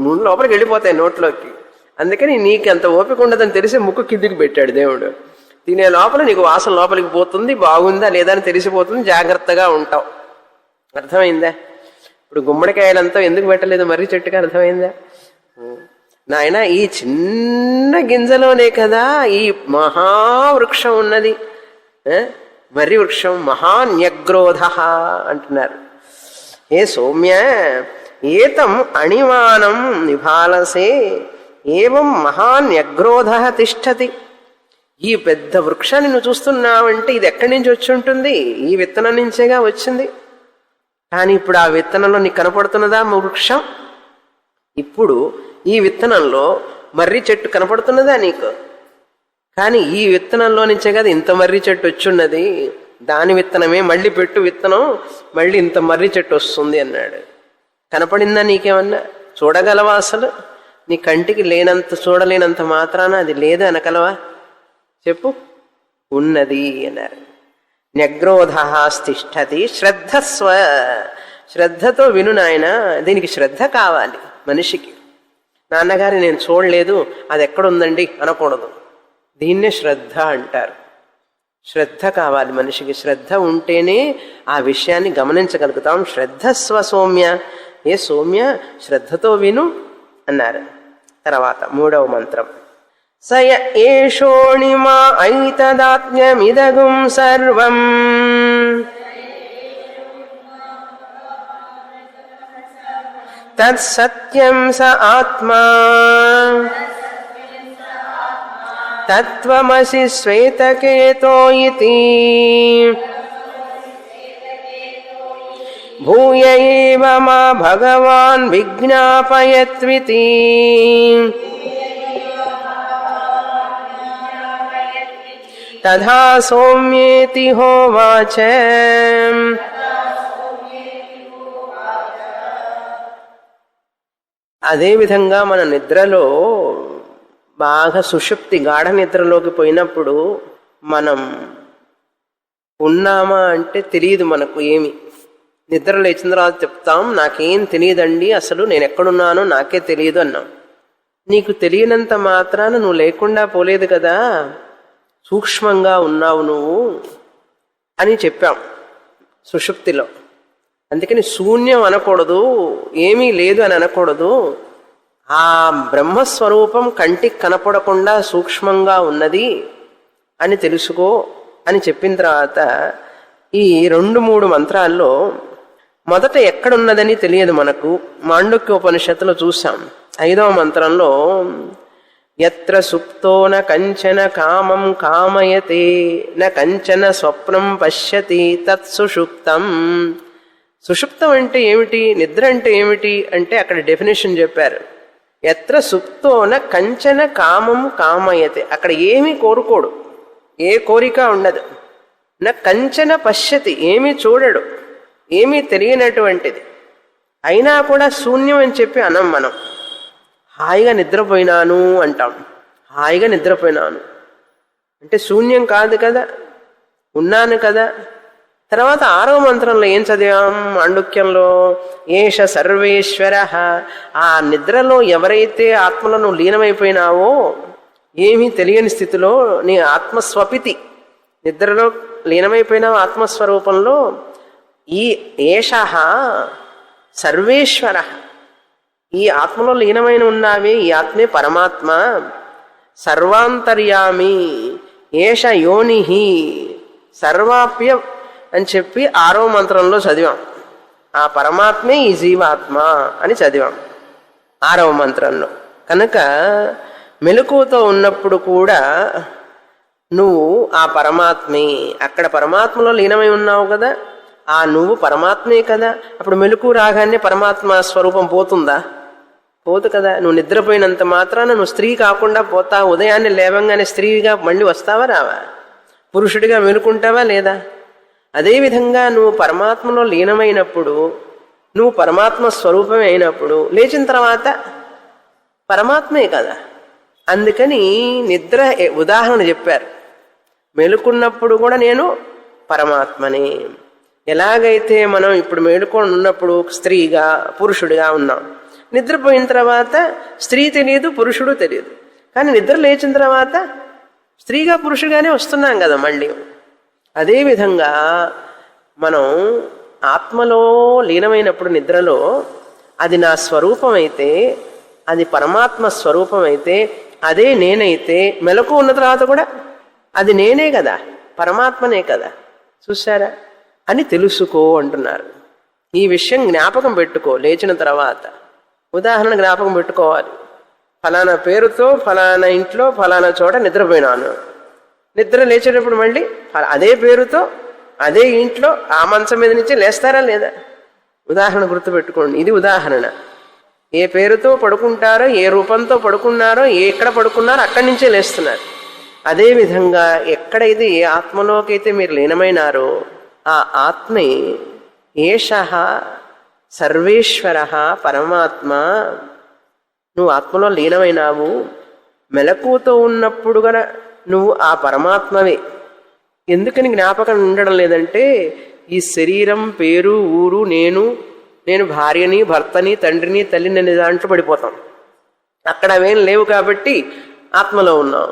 Speaker 1: ముందు లోపలికి వెళ్ళిపోతాయి నోట్లోకి. అందుకని నీకు అంత ఓపిక ఉండదని తెలిసి ముక్కు కిందికి పెట్టాడు దేవుడు. తినే లోపల నీకు వాసన లోపలికి పోతుంది, బాగుందా లేదా అని తెలిసిపోతుంది, జాగ్రత్తగా ఉంటావు. అర్థమైందా? ఇప్పుడు గుమ్మడికాయలంతా ఎందుకు పెట్టలేదు మర్రి చెట్టుకి, అర్థమైందా? నాయన ఈ చిన్న గింజలోనే కదా ఈ మహావృక్షం ఉన్నది. మర్రి వృక్షం మహాన్యగ్రోధ అంటున్నారు. ఏ సౌమ్య ఏతం అణిమానం నిభాలసే ఏవం మహాన్యగ్రోధ తిష్టతి. ఈ పెద్ద వృక్షాన్ని నువ్వు చూస్తున్నావంటే ఇది ఎక్కడి నుంచి వచ్చి ఉంటుంది? ఈ విత్తనం నుంచేగా వచ్చింది. కానీ ఇప్పుడు ఆ విత్తనంలో నీకు కనపడుతున్నదా వృక్షం? ఇప్పుడు ఈ విత్తనంలో మర్రి చెట్టు కనపడుతున్నదా నీకు? కానీ ఈ విత్తనంలో నుంచే కదా ఇంత మర్రి చెట్టు వచ్చున్నది, దాని విత్తనమే మళ్ళీ పెట్టు విత్తనం, మళ్ళీ ఇంత మర్రి చెట్టు వస్తుంది అన్నాడు. కనపడిందా నీకేమన్నా? చూడగలవా అసలు? నీ కంటికి లేనంత చూడలేనంత మాత్రాన అది లేదు అనగలవా? చెప్పు. ఉన్నది అన్నారు. న్యగ్రోధ తిష్టతి శ్రద్ధస్వ. శ్రద్ధతో విను నాయన. దీనికి శ్రద్ధ కావాలి మనిషికి. నాన్నగారి నేను చూడలేదు, అది ఎక్కడుందండి అనకూడదు. దీన్నే శ్రద్ధ అంటారు. శ్రద్ధ కావాలి మనిషికి. శ్రద్ధ ఉంటేనే ఆ విషయాన్ని గమనించగలుగుతాం. శ్రద్ధస్వ సౌమ్య. ఏ సౌమ్య శ్రద్ధతో విను అన్నారు. తర్వాత 3వ మంత్రం. సయ ఏషోణిమా ఐతదాత్మ్యమిదగుం సర్వం తత్సత్యం స ఆత్మా తత్వమసి శ్వేతకేతో ఇతి భూయ ఏవ మా భగవాన్ విజ్ఞాపయత్వితి. తథా సౌమ్యేతి హోవాచ. అదేవిధంగా మన నిద్రలో బాగా సుషుప్తి గాఢ నిద్రలోకి పోయినప్పుడు మనం ఉన్నామా అంటే తెలియదు మనకు ఏమి. నిద్ర లేచిన తర్వాత చెప్తాం, నాకేం తెలియదండి, అసలు నేను ఎక్కడున్నానో నాకే తెలియదు అన్నాం. నీకు తెలియనంత మాత్రాన నువ్వు లేకుండా పోలేదు కదా, సూక్ష్మంగా ఉన్నావు నువ్వు అని చెప్పాం సుషుప్తిలో. అందుకని శూన్యం అనకూడదు, ఏమీ లేదు అని అనకూడదు. ఆ బ్రహ్మస్వరూపం కంటికి కనపడకుండా సూక్ష్మంగా ఉన్నది అని తెలుసుకో అని చెప్పిన తర్వాత ఈ 2-3 మంత్రాల్లో మొదట ఎక్కడున్నదని తెలియదు మనకు. మాండుక్యోపనిషత్తులో చూసాం. 5వ మంత్రంలో యత్ర సుప్తో న కంచన కామం కామయతే న కంచన స్వప్నం పశ్యతి తత్సుషుప్తం. సుషుప్తం అంటే ఏమిటి, నిద్ర అంటే ఏమిటి అంటే అక్కడ డెఫినేషన్ చెప్పారు. ఎత్ర సుప్తోన కంచన కామం కామయతే. అక్కడ ఏమీ కోరుకోడు, ఏ కోరిక ఉండదు. నా కంచన పశ్యతి, ఏమీ చూడడు, ఏమీ తెలియనటువంటిది. అయినా కూడా శూన్యం అని చెప్పి అనం మనం. హాయిగా నిద్రపోయినాను అంటాం. హాయిగా నిద్రపోయినాను అంటే శూన్యం కాదు కదా, ఉన్నాను కదా. తర్వాత 6వ మంత్రంలో ఏం చదివాం మాండుక్యంలో? ఏష సర్వేశ్వర. ఆ నిద్రలో ఎవరైతే ఆత్మలో నువ్వు లీనమైపోయినావో, ఏమీ తెలియని స్థితిలో నీ ఆత్మస్వపితి, నిద్రలో లీనమైపోయినావు ఆత్మస్వరూపంలో, ఈ ఏష సర్వేశ్వర. ఈ ఆత్మలో లీనమైన ఉన్నావే, ఈ ఆత్మే పరమాత్మ. సర్వాంతర్యామి, ఏష యోనిహి సర్వాప్య అని చెప్పి 6వ మంత్రంలో చదివాం. ఆ పరమాత్మే ఈ జీవాత్మ అని చదివాం 6వ మంత్రంలో. కనుక మెలకువతో ఉన్నప్పుడు కూడా నువ్వు ఆ పరమాత్మే, అక్కడ పరమాత్మలో లీనమై ఉన్నావు కదా, ఆ నువ్వు పరమాత్మే కదా. అప్పుడు మెలకువ రాగానే పరమాత్మ స్వరూపం పోతుందా? పోదు కదా. నువ్వు నిద్రపోయినంత మాత్రాన నువ్వు స్త్రీ కాకుండా పోతావు. ఉదయాన్నే లేవంగానే స్త్రీగా మళ్ళీ వస్తావా రావా? పురుషుడిగా మెలుకుంటావా లేదా? అదేవిధంగా నువ్వు పరమాత్మలో లీనమైనప్పుడు, నువ్వు పరమాత్మ స్వరూపమే అయినప్పుడు లేచిన తర్వాత పరమాత్మే కదా. అందుకని నిద్ర ఉదాహరణ చెప్పారు. మెలుకున్నప్పుడు కూడా నేను పరమాత్మనే. ఎలాగైతే మనం ఇప్పుడు మేలుకొని ఉన్నప్పుడు స్త్రీగా పురుషుడిగా ఉన్నాం, నిద్రపోయిన తర్వాత స్త్రీ తెలియదు పురుషుడు తెలియదు, కానీ నిద్ర లేచిన తర్వాత స్త్రీగా పురుషుడిగానే వస్తున్నాం కదా మళ్ళీ. అదేవిధంగా మనం ఆత్మలో లీనమైనప్పుడు నిద్రలో అది నా స్వరూపం అయితే, అది పరమాత్మ స్వరూపం అయితే, అదే నేనైతే మెలకు ఉన్న తర్వాత కూడా అది నేనే కదా, పరమాత్మనే కదా. చూసారా అని తెలుసుకో అంటున్నారు. ఈ విషయం జ్ఞాపకం పెట్టుకో. లేచిన తర్వాత ఉదాహరణ జ్ఞాపకం పెట్టుకోవాలి. ఫలానా పేరుతో ఫలానా ఇంట్లో ఫలానా చోట నిద్రపోయినాను. నిద్ర లేచేటప్పుడు మళ్ళీ అదే పేరుతో అదే ఇంట్లో ఆ మంచం మీద నుంచి లేస్తారా లేదా? ఉదాహరణ గుర్తుపెట్టుకోండి. ఇది ఉదాహరణ. ఏ పేరుతో పడుకుంటారో, ఏ రూపంతో పడుకున్నారో, ఎక్కడ పడుకున్నారో అక్కడి నుంచే లేస్తున్నారు. అదేవిధంగా ఎక్కడైతే ఏ ఆత్మలోకైతే మీరు లీనమైనారో ఆ ఆత్మే ఏషః సర్వేశ్వర పరమాత్మ. నువ్వు ఆత్మలో లీనమైనావు. మెలకువతో ఉన్నప్పుడు కూడా నువ్వు ఆ పరమాత్మవే. ఎందుకని జ్ఞాపకం ఉండడం లేదంటే, ఈ శరీరం, పేరు, ఊరు, నేను భార్యని, భర్తని, తండ్రిని, తల్లిని అనే దాంట్లో పడిపోతాం. అక్కడ అవేం లేవు కాబట్టి ఆత్మలో ఉన్నాం.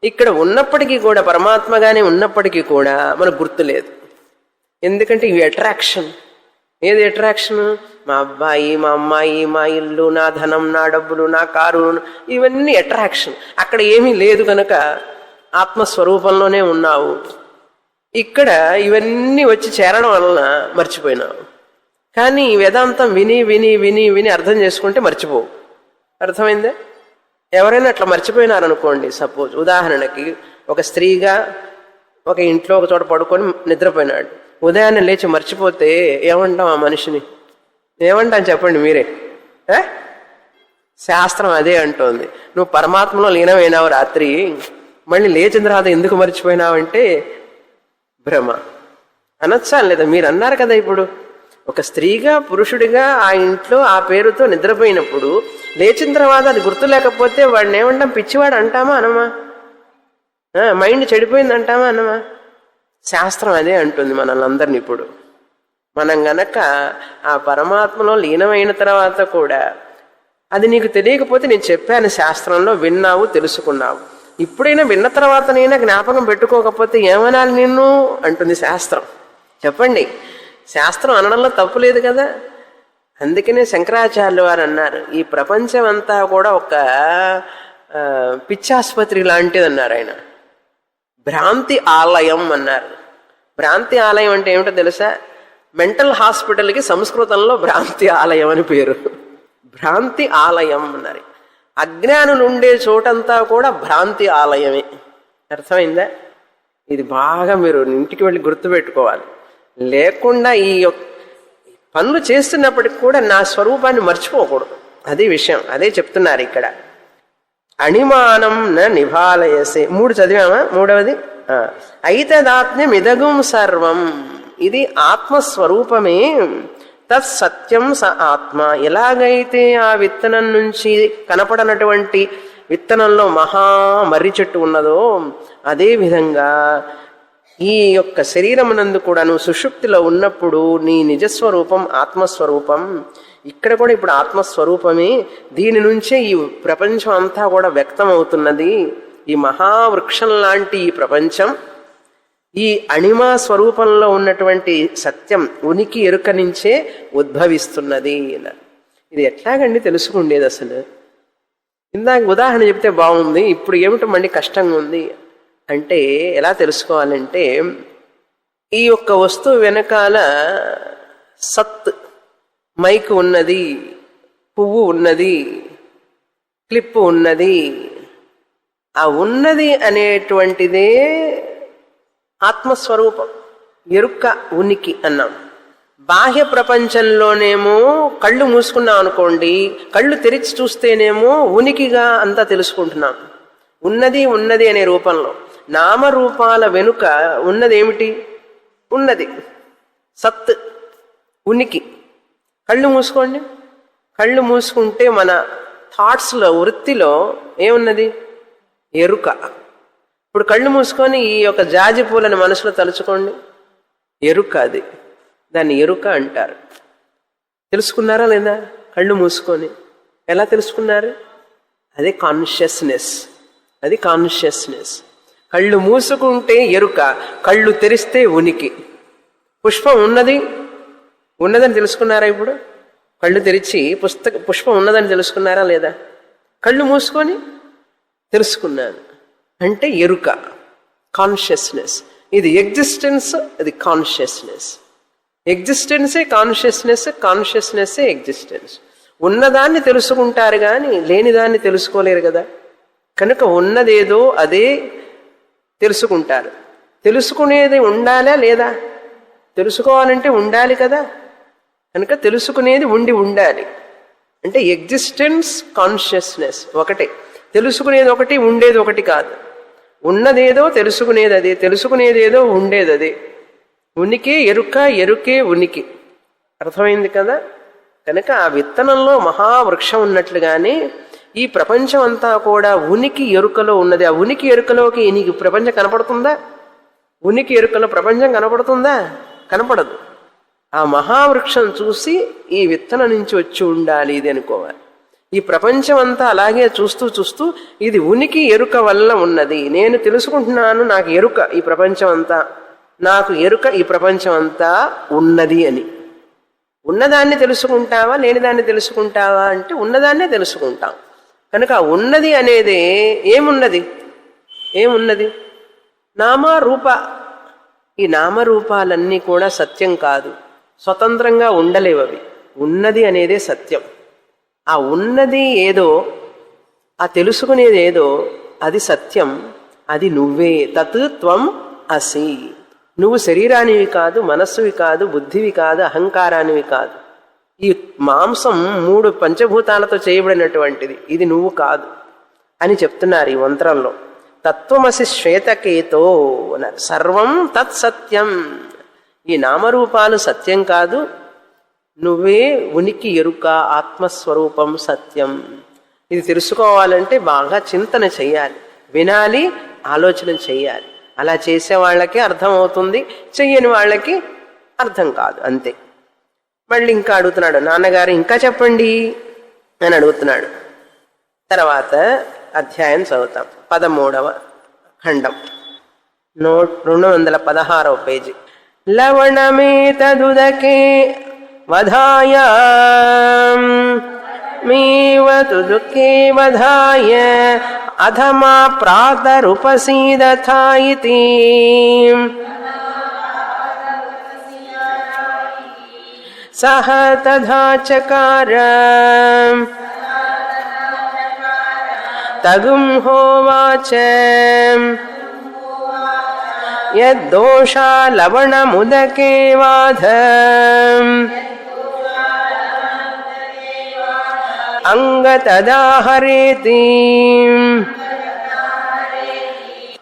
Speaker 1: ఇక్కడ ఉన్నప్పటికీ కూడా పరమాత్మగానే ఉన్నప్పటికీ కూడా మనకు గుర్తు లేదు. ఎందుకంటే ఇవి అట్రాక్షన్. ఏది అట్రాక్షన్? మా అబ్బాయి, మా అమ్మాయి, మా ఇల్లు, నా ధనం, నా డబ్బులు, నా కారు, ఇవన్నీ అట్రాక్షన్. అక్కడ ఏమీ లేదు కనుక ఆత్మస్వరూపంలోనే ఉన్నావు. ఇక్కడ ఇవన్నీ వచ్చి చేరడం వలన మర్చిపోయినావు. కానీ వేదాంతం విని విని విని విని అర్థం చేసుకుంటే మర్చిపోవు. అర్థమైందే? ఎవరైనా అట్లా మర్చిపోయినారనుకోండి, సపోజ్ ఉదాహరణకి ఒక స్త్రీగా ఒక ఇంట్లో ఒక చోట పడుకొని నిద్రపోయినాడు. ఉదయాన్నే లేచి మర్చిపోతే ఏమంటాం ఆ మనిషిని? ఏమంటాం చెప్పండి మీరే. శాస్త్రం అదే అంటోంది. నువ్వు పరమాత్మలో లీనమైనావు రాత్రి, మళ్ళీ లేచిన తర్వాత ఎందుకు మర్చిపోయినావంటే భ్రమ అనొచ్చా లేదా? మీరు అన్నారు కదా. ఇప్పుడు ఒక స్త్రీగా పురుషుడిగా ఆ ఇంట్లో ఆ పేరుతో నిద్రపోయినప్పుడు లేచిన తర్వాత అది గుర్తు లేకపోతే వాడిని ఏమంటాం? పిచ్చివాడు అంటామా అనమా? మైండ్ చెడిపోయింది అంటామా అనమా? శాస్త్రం అదే అంటుంది మనల్ని అందరిని. ఇప్పుడు మనం గనక ఆ పరమాత్మలో లీనమైన తర్వాత కూడా అది నీకు తెలియకపోతే నేను చెప్పాను శాస్త్రంలో, విన్నావు, తెలుసుకున్నావు. ఇప్పుడైనా విన్న తర్వాతనైనా జ్ఞాపకం పెట్టుకోకపోతే ఏమనాలి నిన్ను అంటుంది శాస్త్రం. చెప్పండి, శాస్త్రం అనడంలో తప్పు లేదు కదా. అందుకనే శంకరాచార్యులు వారు అన్నారు, ఈ ప్రపంచం అంతా కూడా ఒక పిచ్చాసుపత్రి లాంటిది అన్నారు ఆయన. భ్రాంతి ఆలయం అన్నారు. భ్రాంతి ఆలయం అంటే ఏమిటో తెలుసా? మెంటల్ హాస్పిటల్కి సంస్కృతంలో భ్రాంతి ఆలయం అని పేరు. భ్రాంతి ఆలయం అన్నారు. అజ్ఞానులు ఉండే చోటంతా కూడా భ్రాంతి ఆలయమే. అర్థమైందా? ఇది బాగా మీరు ఇంటికి వెళ్ళి గుర్తుపెట్టుకోవాలి. లేకుండా ఈ పనులు చేస్తున్నప్పటికి కూడా నా స్వరూపాన్ని మర్చిపోకూడదు. అదే విషయం, అదే చెప్తున్నారు ఇక్కడ. అణిమానం న నిభాలయసే. 3 చదివామా? 3వది ఐతదాత్మ్యమిదగుం సర్వం. ఇది ఆత్మస్వరూపమే. తత్ సత్యం స ఆత్మ. ఎలాగైతే ఆ విత్తనం నుంచి కనపడనటువంటి విత్తనంలో మహా మర్రి చెట్టు ఉన్నదో అదేవిధంగా ఈ యొక్క శరీరమునందు కూడా నువ్వు సుషుప్తిలో ఉన్నప్పుడు నీ నిజస్వరూపం ఆత్మస్వరూపం. ఇక్కడ కూడా ఇప్పుడు ఆత్మస్వరూపమే. దీని నుంచే ఈ ప్రపంచం అంతా కూడా వ్యక్తం అవుతున్నది. ఈ మహావృక్షం లాంటి ఈ ప్రపంచం ఈ అణిమా స్వరూపంలో ఉన్నటువంటి సత్యం ఉనికి ఎరుక నుంచే ఉద్భవిస్తున్నది. ఇది ఎట్లాగండి తెలుసుకుండేది అసలు? ఇందాక ఉదాహరణ చెప్తే బాగుంది, ఇప్పుడు ఏమిటో మళ్ళీ కష్టంగా ఉంది అంటే ఎలా తెలుసుకోవాలంటే ఈ యొక్క వస్తువు వెనకాల సత్, మైక్ ఉన్నది, పువ్వు ఉన్నది, క్లిప్ ఉన్నది. ఆ ఉన్నది అనేటువంటిదే ఆత్మస్వరూపం, ఎరుక, ఉనికి అన్నాం. బాహ్య ప్రపంచంలోనేమో కళ్ళు మూసుకున్నాం అనుకోండి, కళ్ళు తెరిచి చూస్తేనేమో ఉనికిగా అంతా తెలుసుకుంటున్నాం, ఉన్నది ఉన్నది అనే రూపంలో. నామరూపాల వెనుక ఉన్నది ఏమిటి? ఉన్నది, సత్, ఉనికి. కళ్ళు మూసుకోండి, కళ్ళు మూసుకుంటే మన థాట్స్లో, వృత్తిలో ఏమున్నది? ఎరుక. ఇప్పుడు కళ్ళు మూసుకొని ఈ యొక్క జాజి పూలను మనసులో తలుచుకోండి, ఎరుక. అది దాన్ని ఎరుక అంటారు. తెలుసుకున్నారా లేదా? కళ్ళు మూసుకొని ఎలా తెలుసుకున్నారు? అదే కాన్షియస్నెస్, అది కాన్షియస్నెస్. కళ్ళు మూసుకుంటే ఎరుక, కళ్ళు తెరిస్తే ఉనికి. పుష్పం ఉన్నదని తెలుసుకున్నారా? ఇప్పుడు కళ్ళు తెరిచి పుష్పం ఉన్నదని తెలుసుకున్నారా లేదా? కళ్ళు మూసుకొని తెలుసుకున్నాను అంటే ఎరుక, కాన్షియస్నెస్. ఇది ఎగ్జిస్టెన్స్, అది కాన్షియస్నెస్. ఎగ్జిస్టెన్సే కాన్షియస్నెస్, కాన్షియస్నెస్సే ఎగ్జిస్టెన్స్. ఉన్నదాన్ని తెలుసుకుంటారు కానీ లేనిదాన్ని తెలుసుకోలేరు కదా. కనుక ఉన్నదేదో అదే తెలుసుకుంటారు. తెలుసుకునేది ఉండాలా లేదా? తెలుసుకోవాలంటే ఉండాలి కదా. కనుక తెలుసుకునేది ఉండాలి. అంటే ఎగ్జిస్టెన్స్, కాన్షియస్నెస్ ఒకటే. తెలుసుకునేది ఒకటి, ఉండేది ఒకటి కాదు. ఉన్నదేదో తెలుసుకునేది అదే, తెలుసుకునేదేదో ఉండేది అదే. ఉనికి ఎరుక, ఎరుకే ఉనికి. అర్థమైంది కదా. కనుక ఆ విత్తనంలో మహావృక్షం ఉన్నట్లుగానే ఈ ప్రపంచం అంతా కూడా ఉనికి ఎరుకలో ఉన్నది. ఆ ఉనికి ఎరుకలోకి నీకు ప్రపంచం కనపడుతుందా? ఉనికి ఎరుకలో ప్రపంచం కనపడుతుందా? కనపడదు. ఆ మహావృక్షం చూసి ఈ విత్తనం నుంచి వచ్చి ఉండాలి ఇది అనుకోవాలి. ఈ ప్రపంచం అంతా అలాగే చూస్తూ చూస్తూ ఇది ఉనికి ఎరుక వల్ల ఉన్నది. నేను తెలుసుకుంటున్నాను, నాకు ఎరుక ఈ ప్రపంచం అంతా, నాకు ఎరుక ఈ ప్రపంచం అంతా ఉన్నది అని. ఉన్నదాన్ని తెలుసుకుంటావా, లేనిదాన్ని తెలుసుకుంటావా అంటే ఉన్నదాన్నే తెలుసుకుంటాం. కనుక ఉన్నది అనేది ఏమున్నది? నామరూప. ఈ నామరూపాలన్నీ కూడా సత్యం కాదు, స్వతంత్రంగా ఉండలేవు. అవి ఉన్నది అనేదే సత్యం. ఆ ఉన్నది ఏదో, ఆ తెలుసుకునేది ఏదో అది సత్యం, అది నువ్వే. తత్ త్వం అసి. నువ్వు శరీరానివి కాదు, మనస్సువి కాదు, బుద్ధివి కాదు, అహంకారానివి కాదు. ఈ మాంసం 3 పంచభూతాలతో చేయబడినటువంటిది, ఇది నువ్వు కాదు అని చెప్తున్నారు ఈ మంత్రంలో. తత్వమసి శ్వేతకేతో అన్నారు. సర్వం తత్ సత్యం. ఈ నామరూపాలు సత్యం కాదు, నువ్వే ఉనికి ఎరుక, ఆత్మస్వరూపం సత్యం. ఇది తెలుసుకోవాలంటే బాగా చింతన చెయ్యాలి, వినాలి, ఆలోచన చెయ్యాలి. అలా చేసే వాళ్ళకి అర్థమవుతుంది, చెయ్యని వాళ్ళకి అర్థం కాదు, అంతే. మళ్ళీ ఇంకా అడుగుతున్నాడు, నాన్నగారు ఇంకా చెప్పండి అని అడుగుతున్నాడు. తర్వాత అధ్యాయం చదువుతాం. 13వ ఖండం, 216వ పేజీ. లవణమేతదుదకే వధాయ మేవతుదుకే వధాయ అధమా ప్రాతరుపసీదథా ఇతి సహ తథా చకార తగుం హోవాచ యద్దోషా లవణముదకే వాధ అంగతదాహరేతి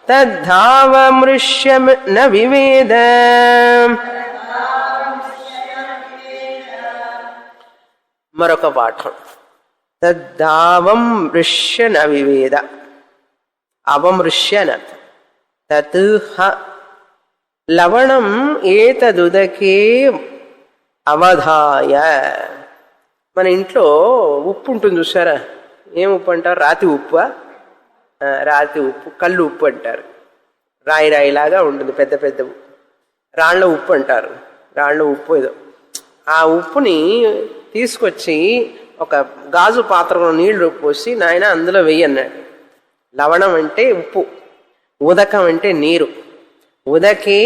Speaker 1: తద్ధావమృష్య న వివేద. మరొక పాఠం. తద్ధావమృష్య న వివేద. అవమృష్య నర్థం. తత్ లవణం ఏతదుదకే అవధాయ. మన ఇంట్లో ఉప్పు ఉంటుంది చూసారా, ఏం ఉప్పు అంటారు? రాతి ఉప్పు. రాతి ఉప్పు, కళ్ళు ఉప్పు అంటారు. రాయిలాగా ఉంటుంది, పెద్ద పెద్ద రాళ్ళ ఉప్పు అంటారు. రాళ్ళ ఉప్పు ఏదో. ఆ ఉప్పుని తీసుకొచ్చి ఒక గాజు పాత్రలో నీళ్లు పోసి నాయన అందులో వెయ్యి అన్నాడు. లవణం అంటే ఉప్పు. ఉదకం అంటే నీరు. ఉదకే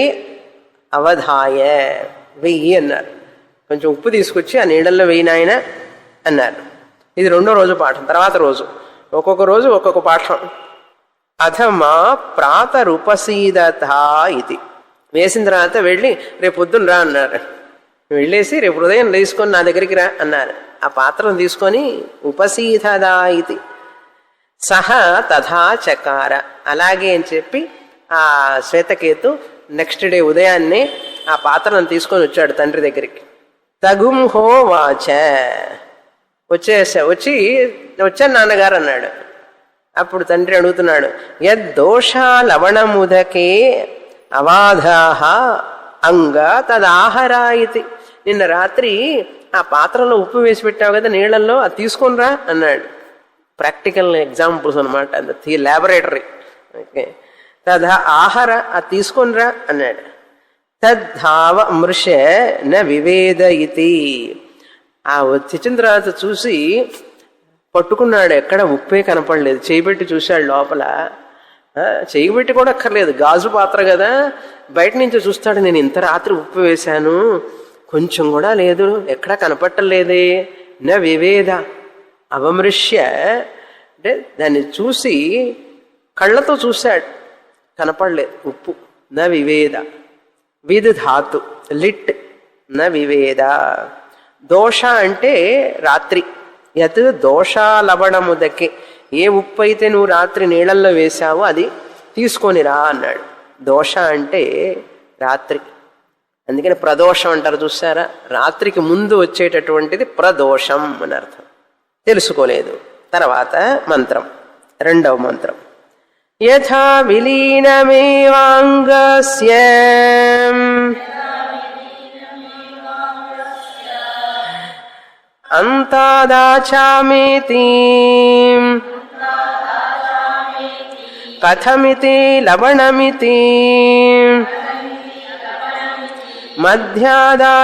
Speaker 1: అవధాయ వెయ్యి అన్నారు. కొంచెం ఉప్పు తీసుకొచ్చి ఆ నీళ్ళల్లో వెయ్యి నాయన అన్నారు. ఇది రెండో రోజు పాఠం. తర్వాత రోజు ఒక్కొక్క రోజు ఒక్కొక్క పాఠం. అథమా ప్రాతరుపసీదత ఇది వేసిన తర్వాత వెళ్ళి రేపు పొద్దున్న రా అన్నారు. వెళ్ళేసి రేపు ఉదయం తీసుకొని నా దగ్గరికి రా అన్నారు. ఆ పాత్రను తీసుకొని ఉపసీదదా ఇది సహ తథా చకార అలాగే అని చెప్పి ఆ శ్వేతకేతు నెక్స్ట్ డే ఉదయాన్నే ఆ పాత్రను తీసుకొని వచ్చాడు తండ్రి దగ్గరికి. తగుంహో వాచ వచ్చాను నాన్నగారు అన్నాడు. అప్పుడు తండ్రి అడుగుతున్నాడు, యద్దోషా లవణముదకే అవాధాహ అంగ తదాహరా ఇది. నిన్న రాత్రి ఆ పాత్రలో ఉప్పు వేసి పెట్టావు కదా నీళ్లలో, అది తీసుకొని రా అన్నాడు. ప్రాక్టికల్ ఎగ్జాంపుల్స్ అనమాట, ల్యాబొరేటరీ. ఓకే, తదా ఆహార అది తీసుకొని రా అన్నాడు. తద్ధావ మృష న వివేద ఇది. ఆ తెచ్చిన తర్వాత చూసి పట్టుకున్నాడు, ఎక్కడ ఉప్పే కనపడలేదు. చేయబెట్టి చూశాడు లోపల, చేయబెట్టి కూడా అక్కర్లేదు, గాజు పాత్ర కదా, బయట నుంచి చూస్తాడు. నేను ఇంత రాత్రి ఉప్పు వేశాను, కొంచెం కూడా లేదు, ఎక్కడా కనపట్టలేదే. న వివేద అవమృష్య అంటే దాన్ని చూసి కళ్ళతో చూశాడు, కనపడలేదు ఉప్పు. న వివేద విద్ ధాతు లిట్ న వివేద. దోష అంటే రాత్రి. యత్ దోషా లవణముదకే, ఏ ఉప్పు అయితే నువ్వు రాత్రి నీళ్ళల్లో వేశావో అది తీసుకొని రా అన్నాడు. దోష అంటే రాత్రి, అందుకని ప్రదోషం అంటారు చూసారా, రాత్రికి ముందు వచ్చేటటువంటిది ప్రదోషం అని అర్థం. తెలుసుకోలేదు. తర్వాత మంత్రం, రెండవ మంత్రం. యథా విలీనమేవాంగస్య అంతాదాచామేతి కథమితి లవణమితి మధ్యాదాచామేతి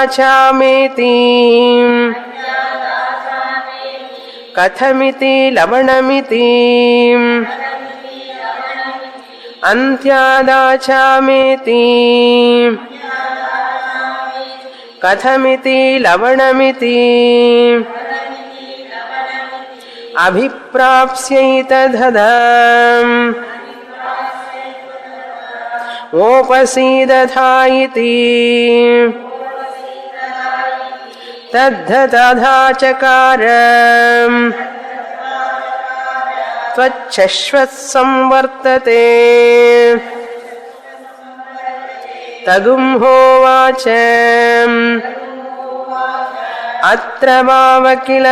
Speaker 1: కథమితి లవణమితి అంత్యాదాచామేతి కథమితి లవణమితి అభిప్రాప్స్యైతదధా ఓపసీదథా ఇతి తద్ధతథా చకార త్వచ్చశ్వత్సంవర్తతే. తగుంహోవాచ అత్ర భావ కిల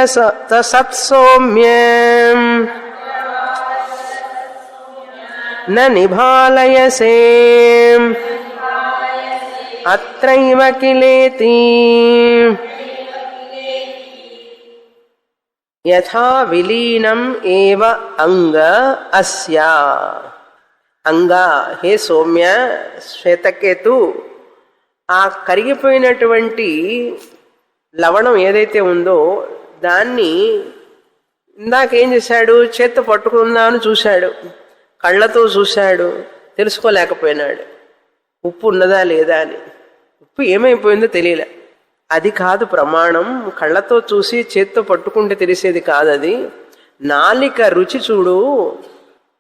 Speaker 1: సత్సౌమ్యం న నిభాలయసే అత్రైవ కిలేతి. యథా విలీనం ఏవ అంగ అస్య. అంగ హే సౌమ్య శ్వేతకేతు, ఆ కరిగిపోయినటువంటి లవణం ఏదైతే ఉందో దాన్ని ఇందాకేం చేశాడు, చేత్తో పట్టుకుందామని చూశాడు, కళ్ళతో చూశాడు, తెలుసుకోలేకపోయినాడు ఉప్పు ఉన్నదా లేదా అని. ఉప్పు ఏమైపోయిందో తెలియలే. అది కాదు ప్రమాణం, కళ్ళతో చూసి చేత్తో పట్టుకుంటే తెలిసేది కాదు అది. నాలిక రుచి చూడు.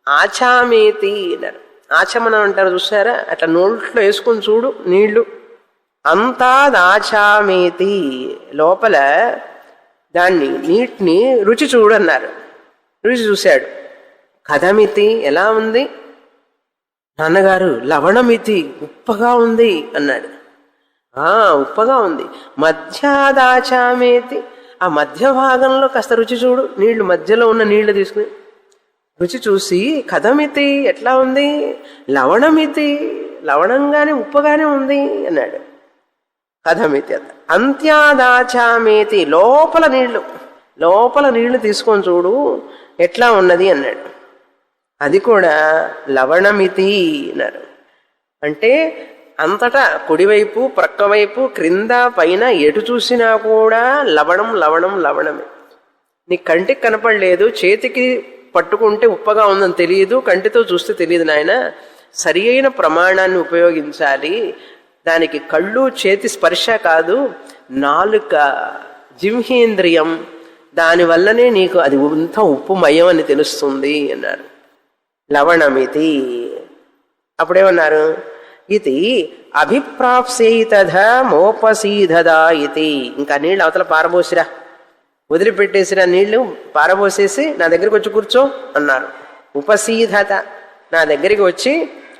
Speaker 1: ఆచామేతి అన్నారు. ఆచమనం అంటారు చూసారా, అట్లా నోట్లో వేసుకొని చూడు నీళ్లు. అంతాదాచామేతి, లోపల దాన్ని నీటిని రుచి చూడు అన్నారు. రుచి చూశాడు. కథమితి, ఎలా ఉంది నాన్నగారు? లవణమితి, ఉప్పగా ఉంది అన్నాడు. ఉప్పగా ఉంది. మధ్యాదాచామేతి, ఆ మధ్య భాగంలో కాస్త రుచి చూడు, నీళ్లు మధ్యలో ఉన్న నీళ్లు తీసుకుని రుచి చూసి కథమితి, ఎట్లా ఉంది? లవణమితి, లవణంగానే ఉప్పగానే ఉంది అన్నాడు. కథమితి. అంత్యాదాచామేతి, లోపల నీళ్లు తీసుకొని చూడు ఎట్లా ఉన్నది అన్నాడు. అది కూడా లవణమితి అన్నారు. అంటే అంతటా కుడివైపు ప్రక్కవైపు క్రింద పైన ఎటు చూసినా కూడా లవణం లవణం లవణమే. నీ కంటికి కనపడలేదు, చేతికి పట్టుకుంటే ఉప్పగా ఉందని తెలియదు, కంటితో చూస్తే తెలియదు నాయన. సరి అయిన ప్రమాణాన్ని ఉపయోగించాలి. దానికి కళ్ళు చేతి స్పర్శ కాదు, నాలుక జిహ్నేంద్రియం, దానివల్లనే నీకు అది అంత ఉప్పుమయం అని తెలుస్తుంది అన్నారు. లవణమితి. అప్పుడేమన్నారు? ఇది అభిప్రాప్సేతధ మోపసీధదా ఇది. ఇంకా నీళ్ళు అవతల పారబోసిరా, వదిలిపెట్టేసిరా, నీళ్లు పారబోసేసి నా దగ్గరికి వచ్చి కూర్చో అన్నారు. ఉపసీధత, నా దగ్గరికి వచ్చి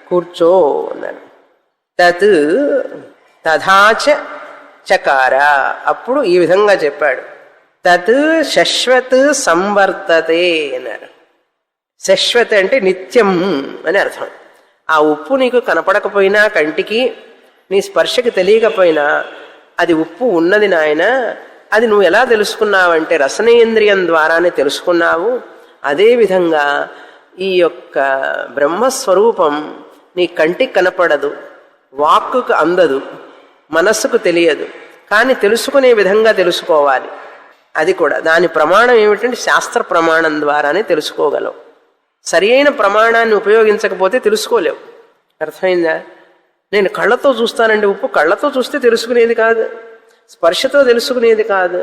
Speaker 1: కూర్చో అన్నారు. తత్ తథాచ చకార, అప్పుడు ఈ విధంగా చెప్పాడు. తత్ శశ్వత్ సంవర్తతే అన్నారు. శశ్వత్ అంటే నిత్యం అని అర్థం. ఆ ఉప్పు నీకు కనపడకపోయినా, కంటికి నీ స్పర్శకి తెలియకపోయినా అది ఉప్పు ఉన్నది నాయన. అది నువ్వు ఎలా తెలుసుకున్నావంటే రసనేంద్రియం ద్వారానే తెలుసుకున్నావు. అదేవిధంగా ఈ యొక్క బ్రహ్మస్వరూపం నీ కంటికి కనపడదు, వాక్కుకు అందదు, మనస్సుకు తెలియదు, కానీ తెలుసుకునే విధంగా తెలుసుకోవాలి. అది కూడా దాని ప్రమాణం ఏమిటంటే శాస్త్ర ప్రమాణం ద్వారానే తెలుసుకోగలవు. సరి అయిన ప్రమాణాన్ని ఉపయోగించకపోతే తెలుసుకోలేవు. అర్థమైందా? నేను కళ్ళతో చూస్తానండి, ఉప్పు కళ్ళతో చూస్తే తెలుసుకునేది కాదు, స్పర్శతో తెలుసుకునేది కాదు.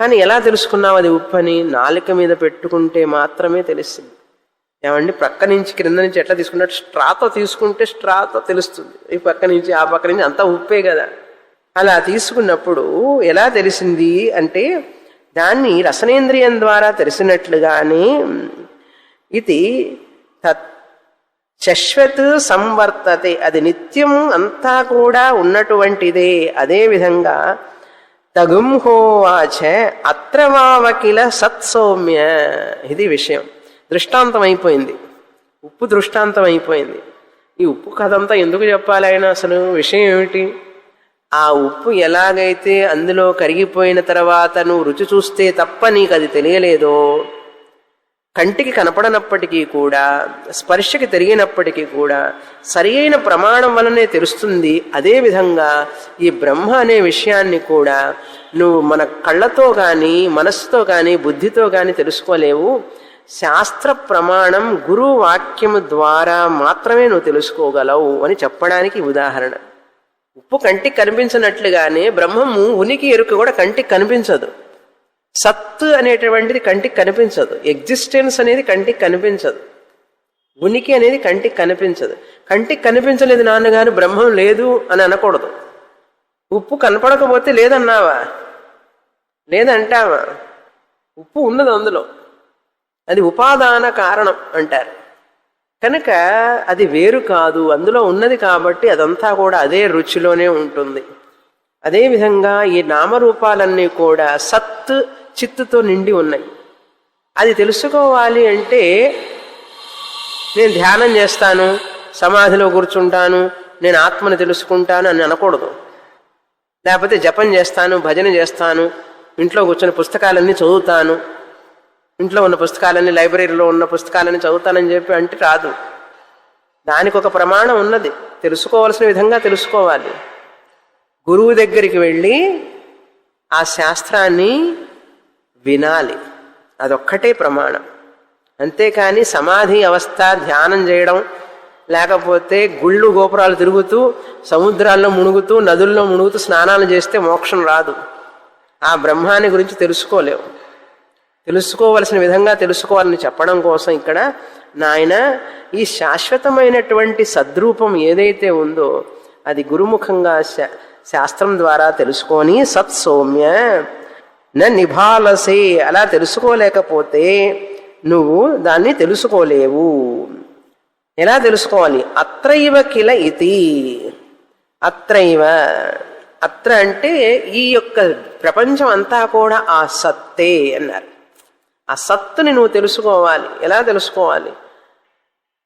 Speaker 1: కానీ ఎలా తెలుసుకున్నావు అది ఉప్పు అని? నాలుక మీద పెట్టుకుంటే మాత్రమే తెలుస్తుంది. ఏమండి, ప్రక్క నుంచి క్రింద నుంచి ఎట్లా తీసుకున్నట్టు స్ట్రాతో తీసుకుంటే స్ట్రాతో తెలుస్తుంది. ఈ పక్క నుంచి ఆ పక్క నుంచి అంతా ఉప్పే కదా. అలా తీసుకున్నప్పుడు ఎలా తెలిసింది అంటే దాన్ని రసనేంద్రియం ద్వారా తెలిసినట్లుగానే ఇది శశ్వత్ సంవర్తతే, అది నిత్యం అంతా కూడా ఉన్నటువంటిదే. అదేవిధంగా తగుంహోవాచ అత్రవావకిల సత్సౌమ్య, ఇది విషయం. దృష్టాంతం అయిపోయింది, ఉప్పు దృష్టాంతం అయిపోయింది. ఈ ఉప్పు కథంతా ఎందుకు చెప్పాలి ఆయన? అసలు విషయం ఏమిటి? ఆ ఉప్పు ఎలాగైతే అందులో కరిగిపోయిన తర్వాత నువ్వు రుచి చూస్తే తప్ప నీకు అది తెలియలేదో, కంటికి కనపడనప్పటికీ కూడా, స్పర్శకి తిరిగినప్పటికీ కూడా సరి అయిన ప్రమాణం వలనే తెలుస్తుంది. అదేవిధంగా ఈ బ్రహ్మ అనే విషయాన్ని కూడా నువ్వు మన కళ్ళతో కానీ, మనస్సుతో కానీ, బుద్ధితో కానీ తెలుసుకోలేవు. శాస్త్ర ప్రమాణం గురువు వాక్యము ద్వారా మాత్రమే నువ్వు తెలుసుకోగలవు అని చెప్పడానికి ఉదాహరణ. ఉప్పు కంటికి కనిపించినట్లుగానే బ్రహ్మము ఉనికి ఎరుక కూడా కంటికి కనిపించదు. సత్ అనేటువంటిది కంటికి కనిపించదు. ఎగ్జిస్టెన్స్ అనేది కంటికి కనిపించదు. ఉనికి అనేది కంటికి కనిపించదు. కంటికి కనిపించలేదు నాన్నగారు బ్రహ్మం లేదు అని అనకూడదు. ఉప్పు కనపడకపోతే లేదన్నావా? లేదంటావా? ఉప్పు ఉన్నది అందులో, అది ఉపాదాన కారణం అంటారు. కనుక అది వేరు కాదు, అందులో ఉన్నది కాబట్టి అదంతా కూడా అదే రుచిలోనే ఉంటుంది. అదేవిధంగా ఈ నామరూపాలన్నీ కూడా సత్ చిత్తుతో నిండి ఉన్నాయి. అది తెలుసుకోవాలి అంటే నేను ధ్యానం చేస్తాను, సమాధిలో కూర్చుంటాను, నేను ఆత్మను తెలుసుకుంటాను అని అనకూడదు. లేకపోతే జపం చేస్తాను, భజన చేస్తాను, ఇంట్లో కూర్చొని పుస్తకాలన్నీ చదువుతాను, ఇంట్లో ఉన్న పుస్తకాలన్నీ, లైబ్రరీలో ఉన్న పుస్తకాలన్నీ చదువుతానని చెప్పి అంటే రాదు. దానికి ఒక ప్రమాణం ఉన్నది, తెలుసుకోవాల్సిన విధంగా తెలుసుకోవాలి. గురువు దగ్గరికి వెళ్ళి ఆ శాస్త్రాన్ని వినాలి, అదొక్కటే ప్రమాణం. అంతేకాని సమాధి అవస్థ, ధ్యానం చేయడం, లేకపోతే గుళ్ళు గోపురాలు తిరుగుతూ, సముద్రాల్లో మునుగుతూ, నదుల్లో మునుగుతూ స్నానాలు చేస్తే మోక్షం రాదు. ఆ బ్రహ్మాన్ని గురించి తెలుసుకోలేవు. తెలుసుకోవలసిన విధంగా తెలుసుకోవాలని చెప్పడం కోసం ఇక్కడ నాయన ఈ శాశ్వతమైనటువంటి సద్రూపం ఏదైతే ఉందో అది గురుముఖంగా శాస్త్రం ద్వారా తెలుసుకొని సత్సౌమ్య న నిభాలసే, అలా తెలుసుకోలేకపోతే నువ్వు దాన్ని తెలుసుకోలేవు. ఎలా తెలుసుకోవాలి? అత్రైవ కిల ఇతి. అత్రైవ, అత్ర అంటే ఈ యొక్క ప్రపంచం అంతా కూడా ఆ సత్తే అన్నారు. ఆ సత్తుని నువ్వు తెలుసుకోవాలి. ఎలా తెలుసుకోవాలి?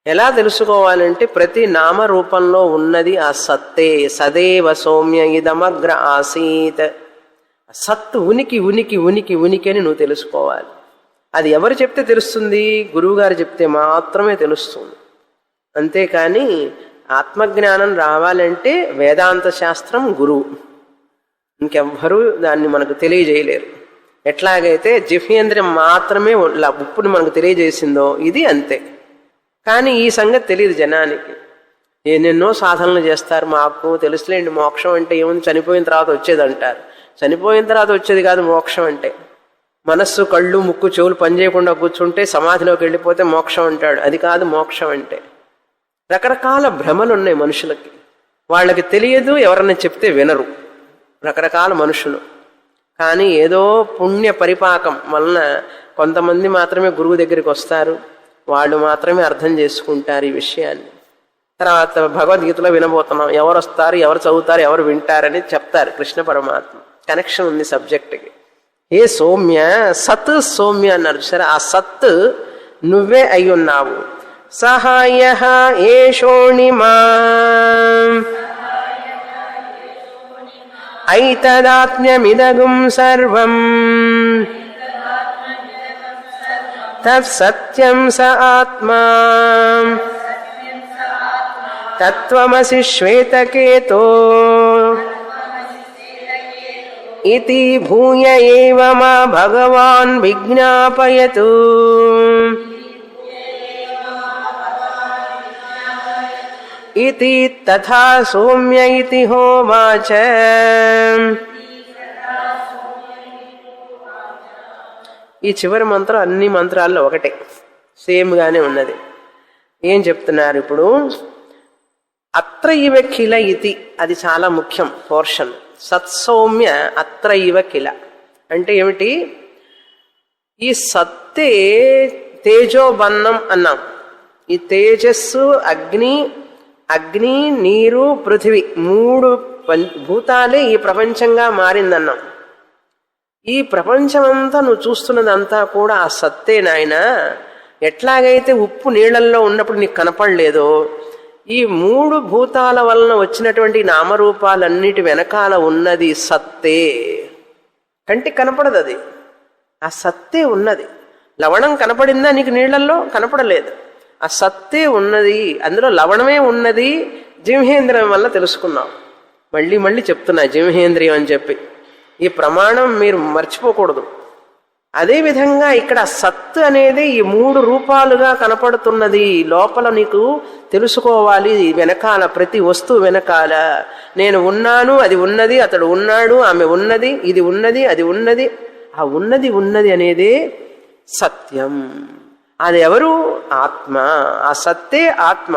Speaker 1: ఎలా తెలుసుకోవాలంటే ప్రతి నామరూపంలో ఉన్నది ఆ సత్తే. సదేవ సౌమ్య ఇదమగ్ర ఆసీత్. సత్తు ఉనికి ఉనికి ఉనికి ఉనికి అని నువ్వు తెలుసుకోవాలి. అది ఎవరు చెప్తే తెలుస్తుంది? గురువుగారు చెప్తే మాత్రమే తెలుస్తుంది. అంతేకాని ఆత్మజ్ఞానం రావాలంటే వేదాంత శాస్త్రం గురువు, ఇంకెవ్వరూ దాన్ని మనకు తెలియజేయలేరు. ఎట్లాగైతే జిహ్నేంద్రియం మాత్రమే ఉప్పుని మనకు తెలియజేసిందో ఇది అంతే. కానీ ఈ సంగతి తెలియదు జనానికి. ఎన్నెన్నో సాధనలు చేస్తారు, మాకు తెలుసులేండి మోక్షం అంటే ఏముంది, చనిపోయిన తర్వాత వచ్చేది అంటారు. చనిపోయిన తర్వాత వచ్చేది కాదు మోక్షం అంటే. మనస్సు కళ్ళు ముక్కు చెవులు పనిచేయకుండా కూర్చుంటే సమాధిలోకి వెళ్ళిపోతే మోక్షం అంటాడు. అది కాదు మోక్షం అంటే. రకరకాల భ్రమలు ఉన్నాయి మనుషులకి, వాళ్ళకి తెలియదు, ఎవరన్నా చెప్తే వినరు రకరకాల మనుషులు. కానీ ఏదో పుణ్య పరిపాకం వలన కొంతమంది మాత్రమే గురువు దగ్గరికి వస్తారు, వాళ్ళు మాత్రమే అర్థం చేసుకుంటారు ఈ విషయాన్ని. తర్వాత భగవద్గీతలో వినబోతున్నాం, ఎవరు వస్తారు, ఎవరు చదువుతారు, ఎవరు వింటారని చెప్తారు కృష్ణ పరమాత్మ. కనెక్షన్ ఉంది సబ్జెక్ట్కి. ఏ సౌమ్య, సత్ సౌమ్య అన్నారు సరే, ఆ సత్ నువ్వే అయి ఉన్నావు. సహాయ ఏషోణిమా ఐతదాత్మ్యమిదగుం సర్వం తత్సత్యం స ఆత్మా తత్వమసి శ్వేతకేతో ఇతి భూయ ఏవ మా భగవాన్ విజ్ఞాపయతు. ఇతి తథా సౌమ్య ఇతి హోవాచ. ఈ చివరి మంత్రం అన్ని మంత్రాల్లో ఒకటే, సేమ్ గానే ఉన్నది. ఏం చెప్తున్నారు ఇప్పుడు? అత్ర ఇవ కిల ఇతి, అది చాలా ముఖ్యం పోర్షన్. సత్సౌమ్య అత్ర ఇవ కిల అంటే ఏమిటి? ఈ సత్తే తేజోబన్నం అన్నాం. ఈ తేజస్సు అగ్ని నీరు పృథివీ 3 భూతాలే ఈ ప్రపంచంగా మారిందన్నాం. ఈ ప్రపంచమంతా నువ్వు చూస్తున్నదంతా కూడా ఆ సత్తే నాయన. ఎట్లాగైతే ఉప్పు నీళ్లల్లో ఉన్నప్పుడు నీకు కనపడలేదో, ఈ 3 భూతాల వలన వచ్చినటువంటి నామరూపాలన్నిటి వెనకాల ఉన్నది సత్తే. కంటికి కనపడదు అది, ఆ సత్తే ఉన్నది. లవణం కనపడిందా నీకు నీళ్లల్లో? కనపడలేదు. ఆ సత్తే ఉన్నది, అందులో లవణమే ఉన్నది. జిహ్నేంద్రియం వల్ల తెలుసుకున్నాం. మళ్ళీ మళ్ళీ చెప్తున్నా జిహ్నేంద్రియం అని చెప్పి. ఈ ప్రమాణం మీరు మర్చిపోకూడదు. అదేవిధంగా ఇక్కడ సత్ అనేది ఈ 3 రూపాలుగా కనపడుతున్నది. లోపల నీకు తెలుసుకోవాలి, వెనకాల ప్రతి వస్తువు వెనకాల నేను ఉన్నాను, అది ఉన్నది, అతడు ఉన్నాడు, ఆమె ఉన్నది, ఇది ఉన్నది, అది ఉన్నది. ఆ ఉన్నది అనేదే సత్యం. అది ఎవరు? ఆత్మ. ఆ సత్తే ఆత్మ.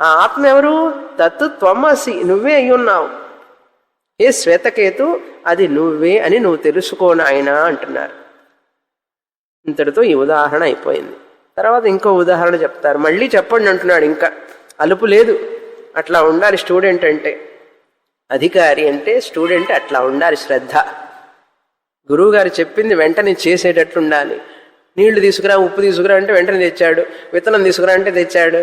Speaker 1: ఆ ఆత్మ ఎవరు? తత్ త్వమసి, నువ్వే అయి ఉన్నావు. ఏ శ్వేతకేతు, అది నువ్వే అని నువ్వు తెలుసుకోనాయనా అంటున్నారు. ఇంతటితో ఈ ఉదాహరణ అయిపోయింది. తర్వాత ఇంకో ఉదాహరణ చెప్తారు. మళ్ళీ చెప్పండి అంటున్నాడు. ఇంకా అలుపు లేదు. అట్లా ఉండాలి స్టూడెంట్ అంటే. అధికారి అంటే స్టూడెంట్ అట్లా ఉండాలి. శ్రద్ధ. గురువుగారు చెప్పింది వెంటనే చేసేటట్లు ఉండాలి. నీళ్లు తీసుకురా, ఉప్పు తీసుకురా అంటే వెంటనే తెచ్చాడు. విత్తనం తీసుకురా అంటే తెచ్చాడు.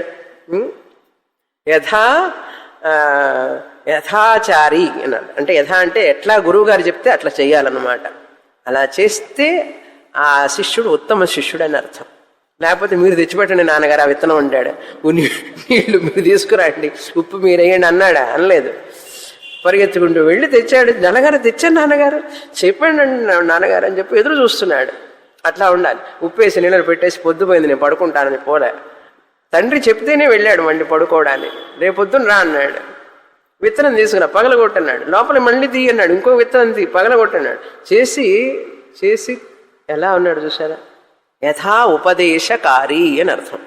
Speaker 1: యథాచారి అన్నాడు. అంటే యథా అంటే ఎట్లా గురువుగారు చెప్తే అట్లా చెయ్యాలన్నమాట. అలా చేస్తే ఆ శిష్యుడు ఉత్తమ శిష్యుడు అని అర్థం. లేకపోతే మీరు తెచ్చిపెట్టండి నాన్నగారు, ఆ విత్తనం అంటాడు. నీళ్లు మీరు తీసుకురండి, ఉప్పు మీరు వేయండి అన్నాడా? అనలేదు. పరిగెత్తుకుంటూ వెళ్ళి తెచ్చాడు. నాన్నగారు తెచ్చాను నాన్నగారు, చెప్పండి నాన్నగారు అని చెప్పి ఎదురు చూస్తున్నాడు. అట్లా ఉండాలి. ఉప్పేసి నీళ్ళని పెట్టేసి పొద్దుపోయింది నేను పడుకుంటానని పోలే. తండ్రి చెప్తేనే వెళ్ళాడు మళ్ళీ పడుకోవడానికి. రేపొద్దున రా అన్నాడు. విత్తనం తీసుకురా, పగలగొట్టన్నాడు. లోపల మళ్ళీ తీయన్నాడు. ఇంకో విత్తనం పగలగొట్టన్నాడు. చేసి ఎలా ఉన్నాడు చూసారా? యథా ఉపదేశకారి అని అర్థం.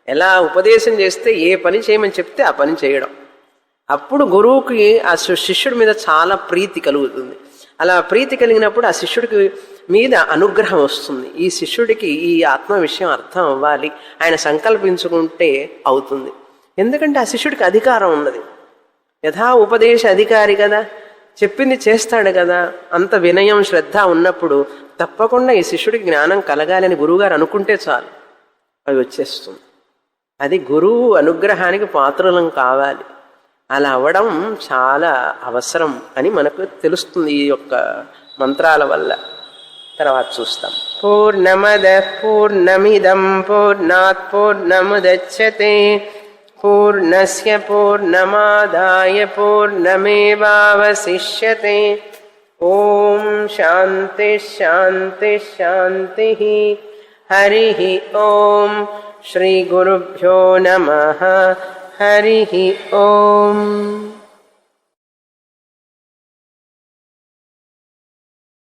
Speaker 1: ఎలా ఉపదేశం చేస్తే ఏ పని చేయమని చెప్తే ఆ పని చేయడం. అప్పుడు గురువుకి ఆ శిష్యుడి మీద చాలా ప్రీతి కలుగుతుంది. అలా ప్రీతి కలిగినప్పుడు ఆ శిష్యుడికి మీద అనుగ్రహం వస్తుంది. ఈ శిష్యుడికి ఈ ఆత్మ విషయం అర్థం అవ్వాలి, ఆయన సంకల్పించుకుంటే అవుతుంది. ఎందుకంటే ఆ శిష్యుడికి అధికారం ఉన్నది. యథా ఉపదేశ అధికారి కదా, చెప్పింది చేస్తాడు కదా. అంత వినయం శ్రద్ధ ఉన్నప్పుడు తప్పకుండా ఈ శిష్యుడికి జ్ఞానం కలగాలని గురువుగారు అనుకుంటే చాలు, అది వచ్చేస్తుంది. అది గురువు అనుగ్రహానికి పాత్రలం కావాలి. అలా అవ్వడం చాలా అవసరం అని మనకు తెలుస్తుంది ఈ యొక్క మంత్రాల వల్ల. తర్వాత చూస్తాం. పూర్ణమద పూర్ణమిదం పూర్ణాత్ పూర్ణముదచ్యతే పూర్ణస్య పూర్ణమాదాయ పూర్ణమేవావశిష్యతే. ఓం శాంతి శాంతి శాంతి. హరి ఓం. శ్రీ గురుభ్యో నమః. హరి ఓం.